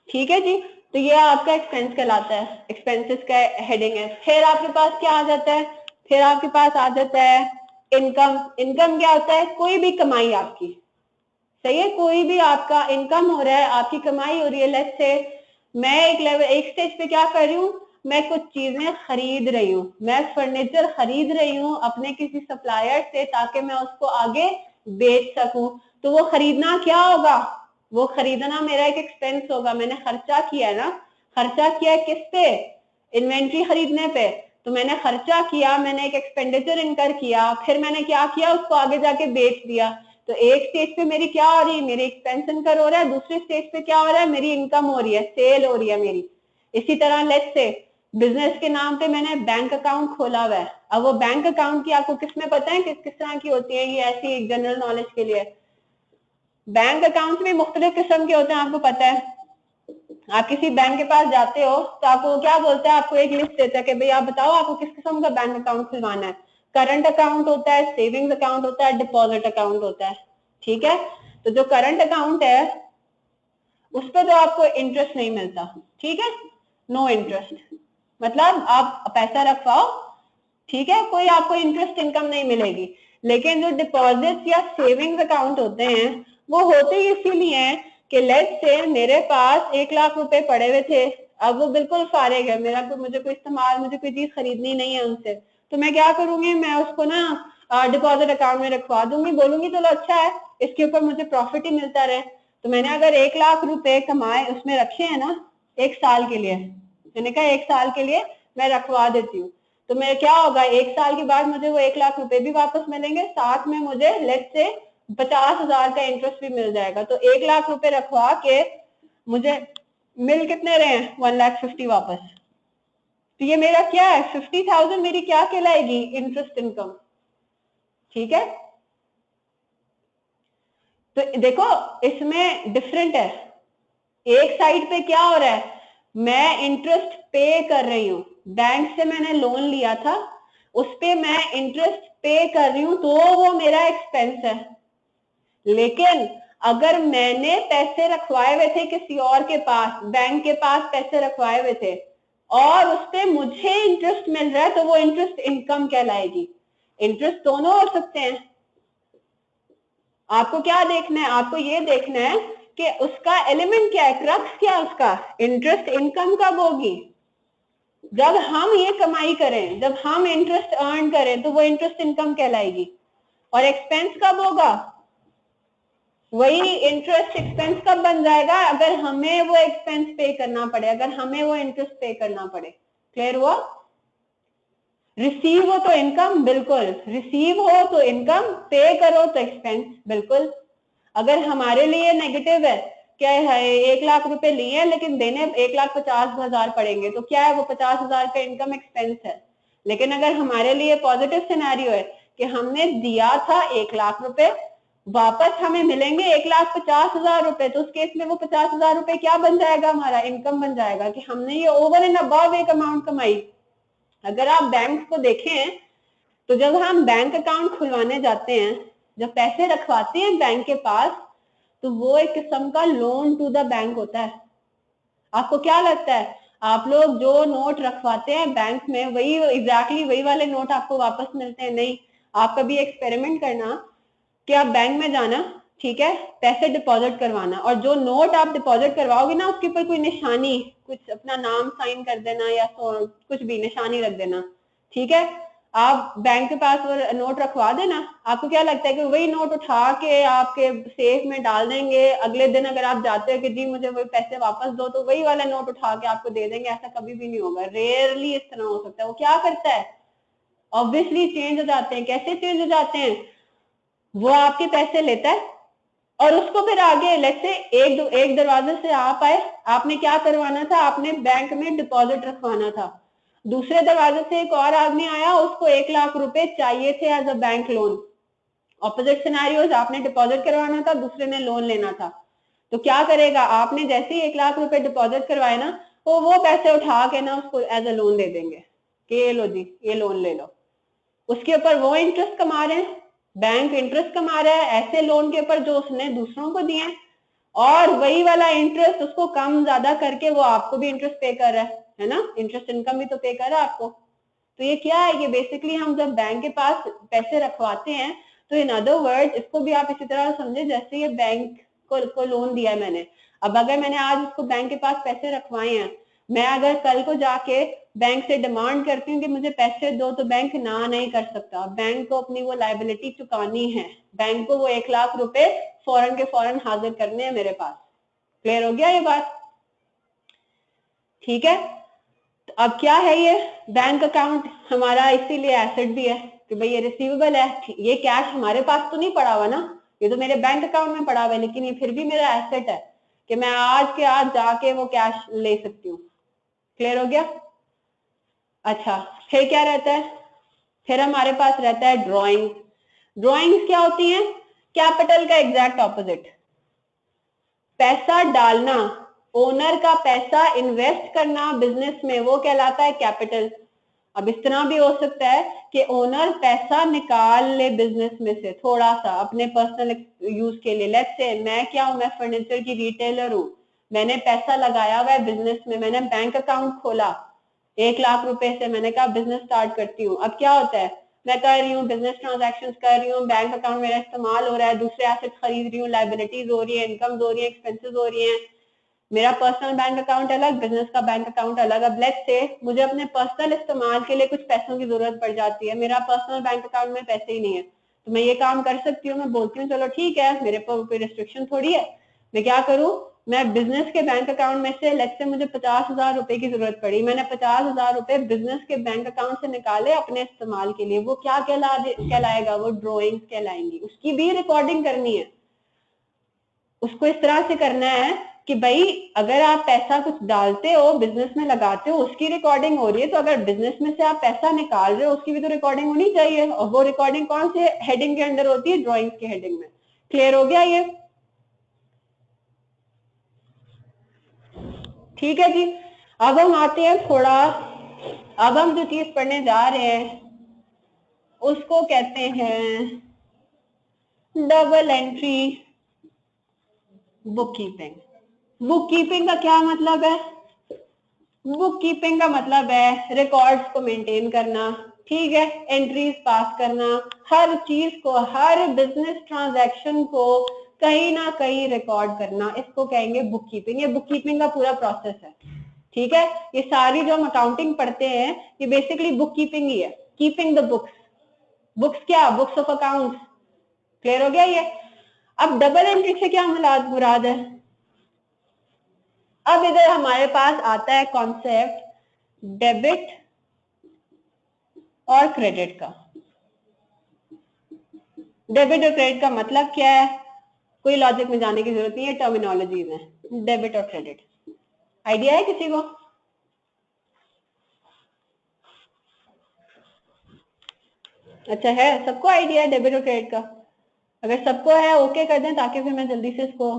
ठीक है जी। तो ये आपका एक्सपेंस कहलाता है, एक्सपेंसेस का हेडिंग है। फिर आपके पास क्या आ जाता है, फिर आपके पास आ जाता है इनकम। इनकम क्या होता है, कोई भी कमाई आपकी, सही है, कोई भी आपका इनकम हो रहा है, आपकी कमाई हो रही है। लेट्स से मैं एक लेवल, एक स्टेज पे क्या कर रही हूँ, मैं कुछ चीजें खरीद रही हूँ, मैं फर्नीचर खरीद रही हूँ अपने किसी सप्लायर से ताकि मैं उसको आगे बेच सकूं। तो वो खरीदना क्या होगा, वो खरीदना मेरा एक एक्सपेंस होगा, मैंने खर्चा किया है ना, खर्चा किया है किस पे, इन्वेंट्री खरीदने पे। तो मैंने खर्चा किया, मैंने एक एक्सपेंडिचर इनकर किया, फिर मैंने क्या किया, उसको आगे जाके बेच दिया। तो एक स्टेज पे मेरी क्या हो रही है, मेरी एक्सपेंस इनकर हो रहा है, दूसरे स्टेज पे क्या हो रहा है, मेरी इनकम हो रही है, सेल हो रही है मेरी। इसी तरह लेट्स से बिजनेस के नाम पे मैंने बैंक अकाउंट खोला हुआ है। अब वो बैंक अकाउंट की आपको किसमें पता है किस किस तरह की होती है, ये ऐसी जनरल नॉलेज के लिए। बैंक अकाउंट में मुख्तलिफ किस्म के होते हैं, आपको पता है। आप किसी बैंक के पास जाते हो तो आपको क्या बोलता है, आपको एक लिस्ट देता है कि भाई आप बताओ आपको किस किस्म का बैंक अकाउंट खुलवाना है। करंट अकाउंट होता है, सेविंग्स अकाउंट होता है, डिपॉजिट अकाउंट होता है, ठीक है। तो जो करंट अकाउंट है उस पर तो आपको इंटरेस्ट नहीं मिलता, ठीक है, नो इंटरेस्ट, मतलब आप पैसा रखवाओ, ठीक है, कोई आपको इंटरेस्ट इनकम नहीं मिलेगी। लेकिन जो डिपॉजिट या सेविंग्स अकाउंट होते हैं वो होते ही इसीलिए हैं कि लेट्स से मेरे पास 1 लाख रुपए पड़े हुए थे, अब वो बिल्कुल फारिग है, मेरा मुझे कोई इस्तेमाल, मुझे कोई चीज खरीदनी नहीं है उनसे, तो मैं क्या करूंगी, मैं उसको ना डिपॉजिट अकाउंट में रखवा दूंगी, बोलूंगी चलो अच्छा है, इसके ऊपर मुझे प्रॉफिट ही मिलता रहे। तो मैंने अगर 1 लाख रुपए कमाए उसमें रखे हैं ना 1 साल के लिए, मैंने कहा 1 साल के लिए मैं रखवा देती हूँ, तो मैं क्या होगा, 1 साल के बाद मुझे वो 1 लाख रुपए भी वापस मिलेंगे, साथ में मुझे लेट से 50,000 का इंटरेस्ट भी मिल जाएगा। तो 1 लाख रुपए रखवा के मुझे मिल कितने रहे हैं, 1,50,000 वापस। तो ये मेरा क्या है, 50,000 मेरी क्या कहलाएगी, इंटरेस्ट इनकम, ठीक है। तो देखो इसमें डिफरेंट है, एक साइड पे क्या हो रहा है, मैं इंटरेस्ट पे कर रही हूँ, बैंक से मैंने लोन लिया था उस पे मैं इंटरेस्ट पे कर रही हूँ, तो वो मेरा एक्सपेंस है। लेकिन अगर मैंने पैसे रखवाए हुए थे किसी और के पास, बैंक के पास पैसे रखवाए हुए थे और उस पे मुझे इंटरेस्ट मिल रहा है, तो वो इंटरेस्ट इनकम कहलाएगी। इंटरेस्ट दोनों हो सकते हैं, आपको क्या देखना है, आपको ये देखना है कि उसका एलिमेंट क्या है, क्रक्स क्या है उसका, इंटरेस्ट इनकम कब होगी, जब हम ये कमाई करें, जब हम इंटरेस्ट अर्न करें तो वो इंटरेस्ट इनकम कहलाएगी। और एक्सपेंस कब होगा, वही इंटरेस्ट एक्सपेंस कब बन जाएगा, अगर हमें वो एक्सपेंस पे करना पड़े, अगर हमें वो इंटरेस्ट पे करना पड़े। क्लियर हुआ। रिसीव हो तो इनकम, बिल्कुल, रिसीव हो तो इनकम, पे करो तो एक्सपेंस, बिल्कुल। अगर हमारे लिए नेगेटिव है, क्या है, 1 लाख रुपए लिए लेकिन देने 1,50,000 पड़ेंगे, तो क्या है, वो 50,000 का इनकम एक्सपेंस है। लेकिन अगर हमारे लिए पॉजिटिव सिनेरियो है कि हमने दिया था 1 लाख रुपए, वापस हमें मिलेंगे 1,50,000 रुपए, तो उस केस में वो 50,000 रुपए क्या बन जाएगा, हमारा इनकम बन जाएगा, कि हमने ये ओवर एंड अबव एक अमाउंट कमाई। अगर आप बैंक को देखें तो जब हम बैंक अकाउंट खुलवाने जाते हैं, जब पैसे रखवाते हैं बैंक के पास, तो वो एक किस्म का लोन टू द बैंक होता है। आपको क्या लगता है, आप लोग जो नोट रखवाते हैं बैंक में वही एग्जैक्टली वही वाले नोट आपको वापस मिलते हैं? नहीं। आप कभी एक्सपेरिमेंट करना कि आप बैंक में जाना, ठीक है, पैसे डिपॉजिट करवाना, और जो नोट आप डिपॉजिट करवाओगे ना उसके ऊपर कोई निशानी, कुछ अपना नाम साइन कर देना या कुछ भी निशानी रख देना, ठीक है। आप बैंक के पास वो नोट रखवा देना, आपको क्या लगता है कि वही नोट उठा के आपके सेफ में डाल देंगे, अगले दिन अगर आप जाते हो कि जी मुझे वही पैसे वापस दो, तो वही वाला नोट उठा के आपको दे देंगे? ऐसा कभी भी नहीं होगा, रेयरली इस तरह हो सकता है। वो क्या करता है, ऑब्वियसली चेंज हो जाते हैं। कैसे चेंज हो जाते हैं, वो आपके पैसे लेता है, और उसको फिर आगे लेट्स से एक दरवाजे से आप आए, आपने क्या करवाना था, आपने बैंक में डिपॉजिट रखवाना था। दूसरे दरवाजे से एक और आदमी आया, उसको 1 लाख रुपए चाहिए थे as a bank loan. Opposite scenarios, आपने डिपॉजिट करवाना था, दूसरे ने लोन लेना था। तो क्या करेगा, आपने जैसे ही 1 लाख रुपए डिपॉजिट करवाए ना, वो पैसे उठा के ना उसको एज अ लोन दे देंगे कि ये लो जी, ये लोन ले लो। उसके ऊपर वो इंटरेस्ट कमा रहे हैं, बैंक इंटरेस्ट कमा रहा है ऐसे लोन के ऊपर जो उसने दूसरों को दिए, और वही वाला इंटरेस्ट उसको कम ज्यादा करके वो आपको भी इंटरेस्ट पे कर रहा है ना, इंटरेस्ट इनकम भी तो पे कर रहा है आपको। तो ये क्या है, ये बेसिकली हम जब बैंक के पास पैसे रखवाते हैं, तो इन अदर वर्ड इसको भी आप इसी तरह समझे जैसे ये बैंक को लोन दिया है मैंने। अब अगर मैंने आज उसको बैंक के पास पैसे रखवाए हैं, मैं अगर कल को जाके बैंक से डिमांड करती हूँ कि मुझे पैसे दो, तो बैंक ना नहीं कर सकता। बैंक को अपनी वो लायबिलिटी चुकानी है, बैंक को वो 1 लाख रुपए फौरन के फौरन हाजिर करने हैं मेरे पास। क्लियर हो गया ये बात? ठीक है। तो अब क्या है, ये बैंक अकाउंट हमारा इसीलिए एसेट भी है कि भाई ये रिसीवेबल है, ये कैश हमारे पास तो नहीं पड़ा हुआ ना, ये तो मेरे बैंक अकाउंट में पड़ा हुआ है, लेकिन ये फिर भी मेरा एसेट है कि मैं आज के आज जाके वो कैश ले सकती हूँ। क्लियर हो गया? अच्छा, फिर क्या रहता है, फिर हमारे पास रहता है ड्रॉइंग। ड्रॉइंग्स क्या होती हैं? कैपिटल का एग्जैक्ट ऑपोजिट। पैसा डालना, ओनर का पैसा इन्वेस्ट करना बिजनेस में, वो कहलाता है कैपिटल। अब इस तरह भी हो सकता है कि ओनर पैसा निकाल ले बिजनेस में से थोड़ा सा अपने पर्सनल यूज के लिए। लेट्स से मैं क्या हूं, मैं फर्नीचर की रिटेलर हूं, मैंने पैसा लगाया हुआ है बिजनेस में, मैंने बैंक अकाउंट खोला 1 लाख रुपए से, मैंने कहा बिजनेस स्टार्ट करती हूँ। अब क्या होता है, मैं कर रही हूँ बिजनेस ट्रांजैक्शंस कर रही हूँ, बैंक अकाउंट मेरा इस्तेमाल हो रहा है, दूसरे एसेट खरीद रही हूँ, लाइबिलिटीज हो रही है, इनकम हो रही है, एक्सपेंसेस हो रही है। मेरा पर्सनल बैंक अकाउंट अलग, बिजनेस का बैंक अकाउंट अलग। अब लेट्स से मुझे अपने पर्सनल इस्तेमाल के लिए कुछ पैसों की जरूरत पड़ जाती है, मेरा पर्सनल बैंक अकाउंट में पैसे ही नहीं है, तो मैं ये काम कर सकती हूँ, मैं बोलती हूँ चलो ठीक है, मेरे पर कोई रिस्ट्रिक्शन थोड़ी है, मैं क्या करूँ, मैं बिजनेस के बैंक अकाउंट में से लेट्स से मुझे 50,000 रुपए की जरूरत पड़ी, मैंने 50,000 रुपए बिजनेस के बैंक अकाउंट से निकाले अपने इस्तेमाल के लिए, वो क्या कहलाएगा, वो ड्रॉइंग्स कहलाएंगी। उसकी भी रिकॉर्डिंग करनी है, उसको इस तरह से करना है कि भाई अगर आप पैसा कुछ डालते हो बिजनेस में लगाते हो, उसकी रिकॉर्डिंग हो रही है, तो अगर बिजनेस में से आप पैसा निकाल रहे हो उसकी भी तो रिकॉर्डिंग होनी चाहिए, और वो रिकॉर्डिंग कौन से हेडिंग के अंदर होती है, ड्राइंग्स के हेडिंग में। क्लियर हो गया ये? ठीक है जी। अब हम आते हैं थोड़ा, अब हम जो चीज पढ़ने जा रहे हैं उसको कहते हैं double entry book keeping. Book keeping का क्या मतलब है? बुक कीपिंग का मतलब है रिकॉर्ड्स को मेंटेन करना, ठीक है, एंट्रीज पास करना, हर चीज को, हर बिजनेस ट्रांजैक्शन को कहीं ना कहीं रिकॉर्ड करना, इसको कहेंगे बुक कीपिंग। ये बुक कीपिंग का पूरा प्रोसेस है, ठीक है। ये सारी जो हम अकाउंटिंग पढ़ते हैं ये बेसिकली बुक कीपिंग ही है, कीपिंग द बुक्स। बुक्स क्या? Books of accounts. क्लियर हो गया ये? अब डबल एंट्री से क्या मुराद है? अब इधर हमारे पास आता है कॉन्सेप्ट डेबिट और क्रेडिट का। डेबिट और क्रेडिट का मतलब क्या है? कोई लॉजिक में जाने की जरूरत नहीं है, टर्मिनोलॉजीज है डेबिट और क्रेडिट। आइडिया है किसी को? अच्छा है, सबको आइडिया है डेबिट और क्रेडिट का? अगर सबको है ओके कर दें ताकि फिर मैं जल्दी से इसको,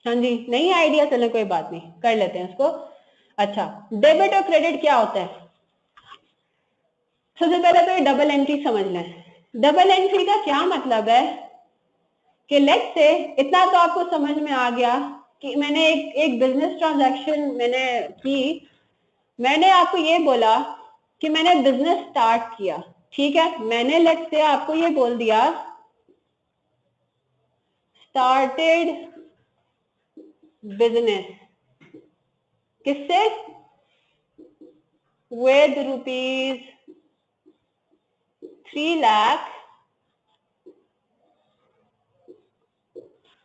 हाँ जी, नहीं आइडिया, चले कोई बात नहीं, कर लेते हैं इसको। अच्छा, डेबिट और क्रेडिट क्या होता है? सबसे पहले तो ये डबल एंट्री समझ लें। डबल एंट्री का क्या मतलब है कि लेट्स से, इतना तो आपको समझ में आ गया कि मैंने एक बिजनेस ट्रांजैक्शन मैंने की, मैंने आपको ये बोला कि मैंने बिजनेस स्टार्ट किया, ठीक है, मैंने लेट्स से आपको ये बोल दिया स्टार्टेड बिजनेस, किससे? With rupees 3 lakh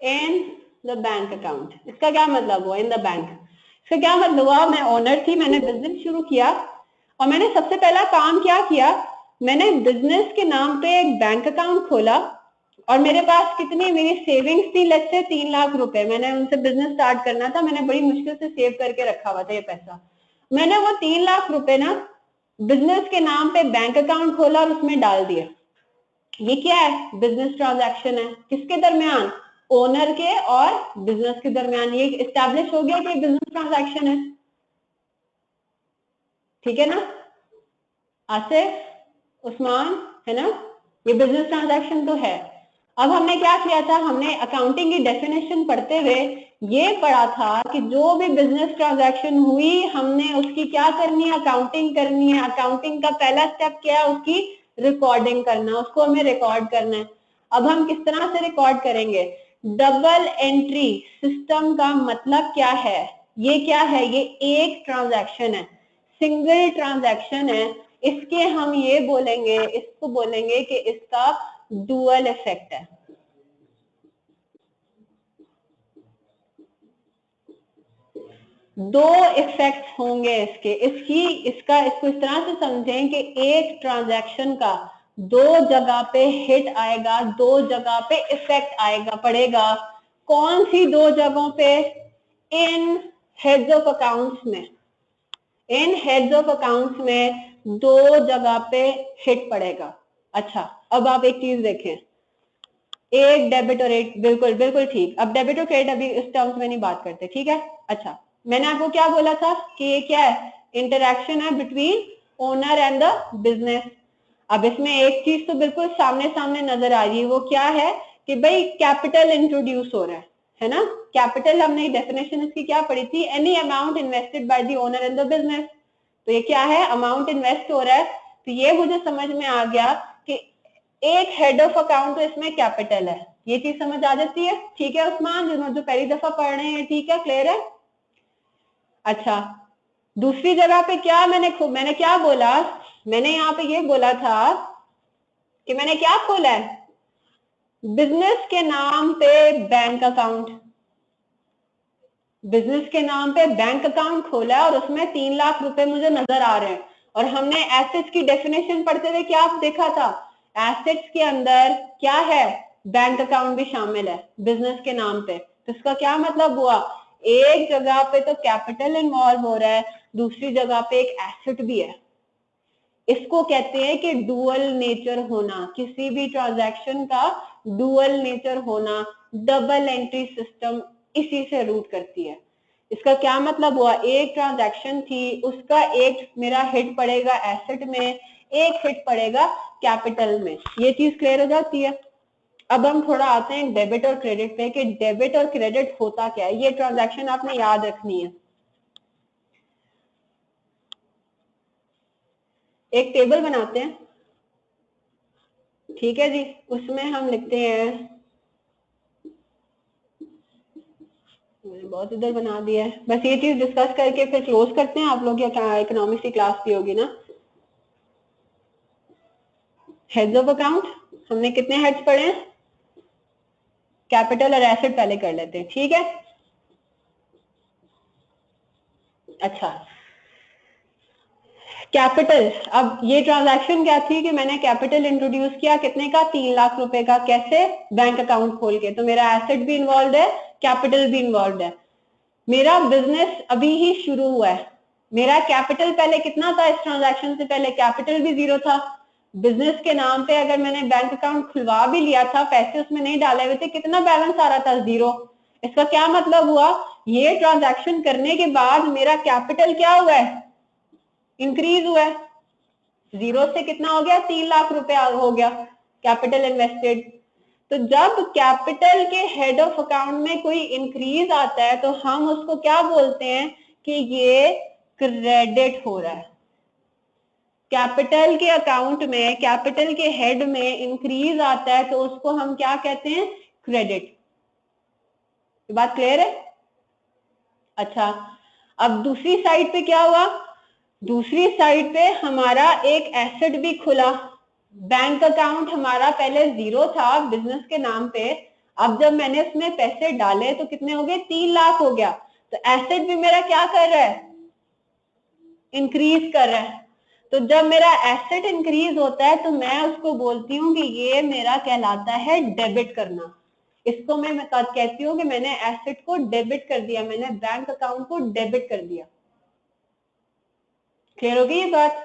in the bank account. इसका क्या मतलब हुआ इन द बैंक? इसका क्या मतलब हुआ, मैं ओनर थी, मैंने बिजनेस शुरू किया और मैंने सबसे पहला काम क्या किया, मैंने बिजनेस के नाम पे एक बैंक अकाउंट खोला, और मेरे पास कितनी मेरी सेविंग्स थी, लेट्स से 3 लाख रुपए, मैंने उनसे बिजनेस स्टार्ट करना था, मैंने बड़ी मुश्किल से सेव करके रखा हुआ था ये पैसा, मैंने वो 3 लाख रुपए ना बिजनेस के नाम पे बैंक अकाउंट खोला और उसमें डाल दिया। ये क्या है? बिजनेस ट्रांजैक्शन है। किसके दरमियान? ओनर के और बिजनेस के दरमियान। ये एस्टैब्लिश हो गया कि बिजनेस ट्रांजैक्शन है। ठीक है ना आसिफ, उस्मान, है ना? ये बिजनेस ट्रांजैक्शन तो है। अब हमने क्या किया था, हमने अकाउंटिंग की डेफिनेशन पढ़ते हुए ये पढ़ा था कि जो भी बिजनेस ट्रांजैक्शन हुई हमने उसकी क्या करनी है, अकाउंटिंग करनी है। अकाउंटिंग का पहला स्टेप क्या है? उसकी रिकॉर्डिंग करना, उसको हमें रिकॉर्ड करना है। अब हम किस तरह से रिकॉर्ड करेंगे? डबल एंट्री सिस्टम का मतलब क्या है? ये क्या है? ये एक ट्रांजैक्शन है, सिंगल ट्रांजैक्शन है। इसके हम ये बोलेंगे, इसको बोलेंगे कि इसका डुअल इफेक्ट है। दो इफेक्ट होंगे इसके, इसको इस तरह से समझें कि एक ट्रांजैक्शन का दो जगह पे हिट आएगा, दो जगह पे इफेक्ट आएगा, पड़ेगा। कौन सी दो जगहों पे? इन हेड्स ऑफ अकाउंट्स में, इन हेड्स ऑफ अकाउंट्स में दो जगह पे हिट पड़ेगा। अच्छा, अब आप एक चीज देखें, एक डेबिट और एक, बिल्कुल बिल्कुल ठीक। अब डेबिट और क्रेडिट अभी इस टर्म्स में नहीं बात करते, ठीक है? अच्छा, मैंने आपको क्या बोला था कि ये क्या है? इंटरैक्शन है between owner and the business. अब इसमें एक चीज तो बिल्कुल सामने सामने नजर आ रही है, वो क्या है कि भाई कैपिटल इंट्रोड्यूस हो रहा है ना? कैपिटल, हमने डेफिनेशन इसकी क्या पढ़ी थी? Any amount invested by the owner and the business. तो ये क्या है? अमाउंट इन्वेस्ट हो रहा है। तो ये मुझे समझ में आ गया कि एक हेड ऑफ अकाउंट तो इसमें कैपिटल है। ये चीज समझ आ जाती है? ठीक है उस्मान, जो पहली दफा पढ़ रहे हैं, ठीक है, क्लियर है? अच्छा, दूसरी जगह पे क्या मैंने क्या बोला? मैंने यहाँ पे ये बोला था कि मैंने क्या खोला है? बिजनेस के नाम पे बैंक अकाउंट, बिजनेस के नाम पे बैंक अकाउंट खोला है और उसमें 3 लाख रुपए मुझे नजर आ रहे हैं। और हमने एसेट्स की डेफिनेशन पढ़ते हुए क्या देखा था? एसेट्स के अंदर क्या है? बैंक अकाउंट भी शामिल है बिजनेस के नाम पे। तो इसका क्या मतलब हुआ? एक जगह पे तो कैपिटल इन्वॉल्व हो रहा है, दूसरी जगह पे एक एसेट भी है। इसको कहते हैं कि डुअल नेचर होना, किसी भी ट्रांजैक्शन का डुअल नेचर होना। डबल एंट्री सिस्टम इसी से रूट करती है। इसका क्या मतलब हुआ? एक ट्रांजैक्शन थी, उसका एक मेरा हिट पड़ेगा एसेट में, एक हिट पड़ेगा कैपिटल में। ये चीज क्लियर हो जाती है? अब हम थोड़ा आते हैं डेबिट और क्रेडिट पे कि डेबिट और क्रेडिट होता क्या है। ये ट्रांजैक्शन आपने याद रखनी है। एक टेबल बनाते हैं, ठीक है जी, उसमें हम लिखते हैं, मैंने बहुत इधर बना दिया है, बस ये चीज डिस्कस करके फिर क्लोज करते हैं। आप लोग क्या इकोनॉमिक्स की क्लास भी होगी ना? हेड्स ऑफ अकाउंट हमने कितने हेड्स पढ़े हैं? कैपिटल और एसेट पहले कर लेते हैं, ठीक है? अच्छा, कैपिटल, अब ये ट्रांजैक्शन क्या थी कि मैंने कैपिटल इंट्रोड्यूस किया, कितने का? 3 लाख रुपए का। कैसे? बैंक अकाउंट खोल के। तो मेरा एसेट भी इन्वॉल्व है, कैपिटल भी इन्वॉल्व है। मेरा बिजनेस अभी ही शुरू हुआ है। मेरा कैपिटल पहले कितना था? इस ट्रांजैक्शन से पहले कैपिटल भी 0 था। बिजनेस के नाम पे अगर मैंने बैंक अकाउंट खुलवा भी लिया था, पैसे उसमें नहीं डाले हुए थे, कितना बैलेंस आ रहा था? 0। इसका क्या मतलब हुआ? ये ट्रांजैक्शन करने के बाद मेरा कैपिटल क्या हुआ है? इंक्रीज हुआ है। 0 से कितना हो गया? 3 लाख रुपए हो गया कैपिटल इन्वेस्टेड। तो जब कैपिटल के हेड ऑफ अकाउंट में कोई इंक्रीज आता है तो हम उसको क्या बोलते हैं कि ये क्रेडिट हो रहा है। कैपिटल के अकाउंट में, कैपिटल के हेड में इंक्रीज आता है तो उसको हम क्या कहते हैं? क्रेडिट। बात क्लियर है? अच्छा, अब दूसरी साइड पे क्या हुआ? दूसरी साइड पे हमारा एक एसेट भी खुला। बैंक अकाउंट हमारा पहले 0 था बिजनेस के नाम पे। अब जब मैंने उसमें पैसे डाले तो कितने हो गए? 3 लाख हो गया। तो एसेट भी मेरा क्या कर रहा है? इंक्रीज कर रहा है। तो जब मेरा एसेट इंक्रीज होता है तो मैं उसको बोलती हूँ कि ये मेरा कहलाता है डेबिट करना। इसको मैं कहती हूँ कि मैंने एसेट को डेबिट कर दिया, मैंने बैंक अकाउंट को डेबिट कर दिया। क्लियर होगी ये बात?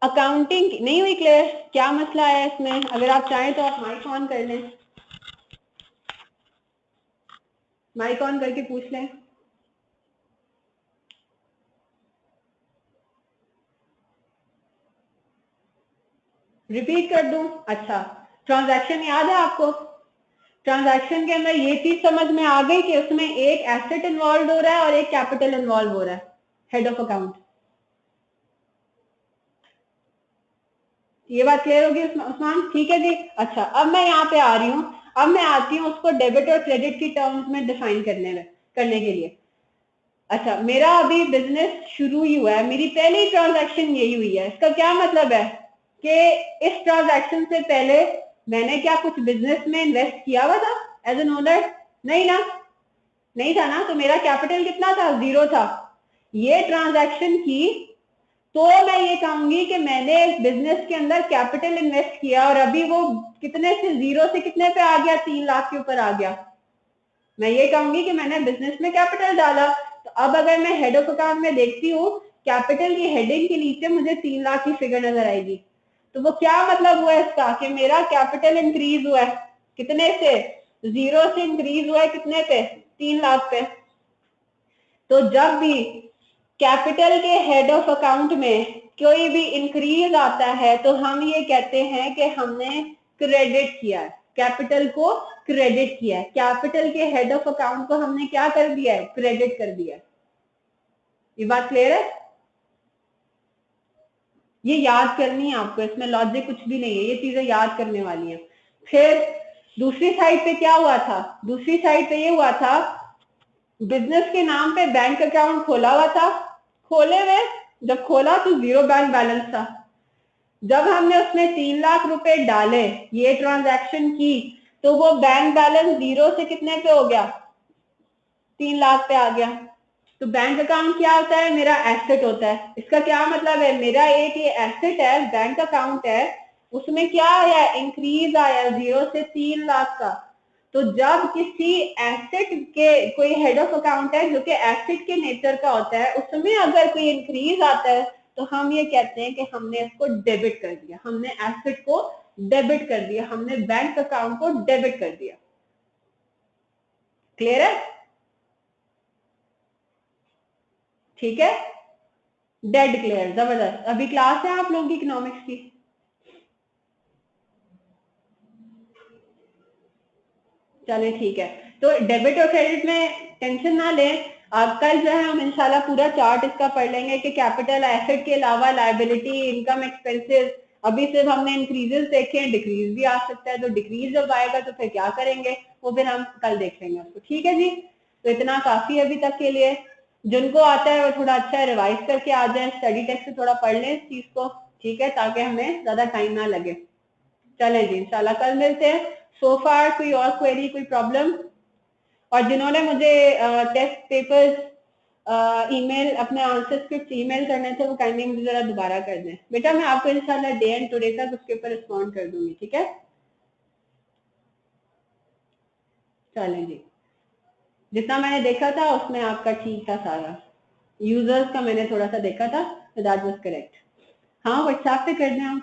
अकाउंटिंग नहीं हुई क्लियर? क्या मसला है इसमें? अगर आप चाहें तो आप माइक ऑन कर लें, माइक ऑन करके पूछ लें। रिपीट कर दूं? अच्छा, ट्रांजैक्शन याद है आपको? ट्रांजैक्शन के अंदर ये चीज समझ में आ गई कि उसमें एक एसेट इन्वॉल्व हो रहा है और एक कैपिटल इन्वॉल्व हो रहा है, हेड ऑफ अकाउंट। ये बात क्लियर होगी उस्मान? ठीक है जी। अच्छा, अब मैं यहाँ पे आ रही हूँ, अब मैं आती हूँ उसको डेबिट और क्रेडिट की टर्म्स में डिफाइन करने के लिए। अच्छा, मेरा अभी बिजनेस शुरू ही हुआ है, मेरी पहली ट्रांजैक्शन यही हुई है। इसका क्या मतलब है कि इस ट्रांजैक्शन से पहले मैंने क्या कुछ बिजनेस में इन्वेस्ट किया हुआ था एज एन ओनर? नहीं ना, नहीं था ना। तो मेरा कैपिटल कितना था? 0 था। ये ट्रांजैक्शन की तो मैं ये कहूंगी कि मैंने इस बिजनेस के अंदर कैपिटल इन्वेस्ट किया और अभी वो कितने से 0 से कितने पे आ गया? 3 लाख के ऊपर आ गया। मैं ये कहूंगी कि मैंने बिजनेस में कैपिटल डाला। तो अब अगर मैं हेड ऑफ अकाउंट में देखती हूँ, कैपिटल की हेडिंग के नीचे मुझे 3 लाख की फिगर नजर आएगी। तो वो क्या मतलब हुआ इसका कि मेरा कैपिटल इंक्रीज हुआ है कितने से? 0 से इंक्रीज हुआ है कितने पे? 3 लाख पे। तो जब भी कैपिटल के हेड ऑफ अकाउंट में कोई भी इंक्रीज आता है तो हम ये कहते हैं कि हमने क्रेडिट किया है, कैपिटल को क्रेडिट किया है। कैपिटल के हेड ऑफ अकाउंट को हमने क्या कर दिया है? क्रेडिट कर दिया है। ये बात क्लियर है? ये याद करनी है आपको, इसमें लॉजिक कुछ भी नहीं है, ये चीजें याद करने वाली हैं। फिर दूसरी साइड पे क्या हुआ था? दूसरी साइड पे ये हुआ था, बिजनेस के नाम पे बैंक अकाउंट खोला हुआ था। खोले हुए जब खोला तो 0 बैंक बैलेंस था। जब हमने उसमें 3 लाख रुपए डाले, ये ट्रांजैक्शन की, तो वो बैंक बैलेंस 0 से कितने पे हो गया? 3 लाख पे आ गया। तो बैंक अकाउंट क्या होता है? मेरा एसेट होता है। इसका क्या मतलब है? मेरा एक ये एसेट है, बैंक अकाउंट है, उसमें क्या आया? इंक्रीज आया 0 से 3 लाख का। तो जब किसी एसेट के कोई हेड ऑफ अकाउंट है जो कि एसेट के नेचर का होता है, उसमें अगर कोई इंक्रीज आता है तो हम ये कहते हैं कि हमने इसको डेबिट कर दिया, हमने एसेट को डेबिट कर दिया, हमने बैंक अकाउंट को डेबिट कर दिया। क्लियर है? ठीक है, डेड क्लियर, जबरदस्त। अभी क्लास है आप लोगों की इकोनॉमिक्स की? चले ठीक है। तो डेबिट और क्रेडिट में टेंशन ना लें, आप कल जो है हम इंशाल्लाह पूरा चार्ट इसका पढ़ लेंगे कि कैपिटल एसेट के अलावा लायबिलिटी, इनकम, एक्सपेंसेस, अभी सिर्फ हमने इंक्रीजेस देखे हैं, डिक्रीज भी आ सकता है। तो डिक्रीज जब आएगा तो फिर क्या करेंगे वो फिर हम कल देख लेंगे उसको। ठीक है जी, तो इतना काफी है अभी तक के लिए। जिनको आता है वो थोड़ा अच्छा रिवाइज करके आ जाए, स्टडी टेक्स्ट से थोड़ा पढ़ लें इस चीज को, ठीक है, ताकि हमें ज्यादा टाइम ना लगे। चलें जी, इंशाल्लाह कल मिलते हैं। सो फार कोई और क्वेरी, कोई प्रॉब्लम? और जिन्होंने मुझे टेस्ट पेपर्स ईमेल, अपने आंसर स्क्रिप्ट ईमेल करने थे, वो काइंडली मुझे जरा दोबारा कर दें। बेटा मैं आपको इंशाल्लाह डे एंड टुडे तक उसके ऊपर रिस्पॉन्ड कर दूंगी, ठीक है? चलें जी, जितना मैंने देखा था उसमें आपका ठीक था सारा। यूजर्स का मैंने थोड़ा सा देखा था, दैट वाज करेक्ट। हाँ, व्हाट्सएप पे कर दें आप,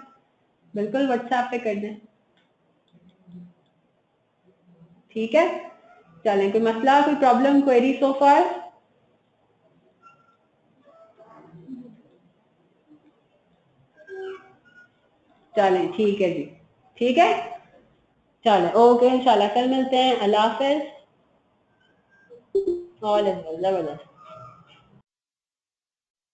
बिल्कुल व्हाट्सएप पे कर दें, ठीक है? चलें, कोई मसला, कोई प्रॉब्लम, क्वेरी सो फार? चलें ठीक है जी, ठीक है, चलें ओके, इंशाल्लाह कल मिलते हैं। अल्लाह हाफिज। ऑल इज वेल, जबरदस्त।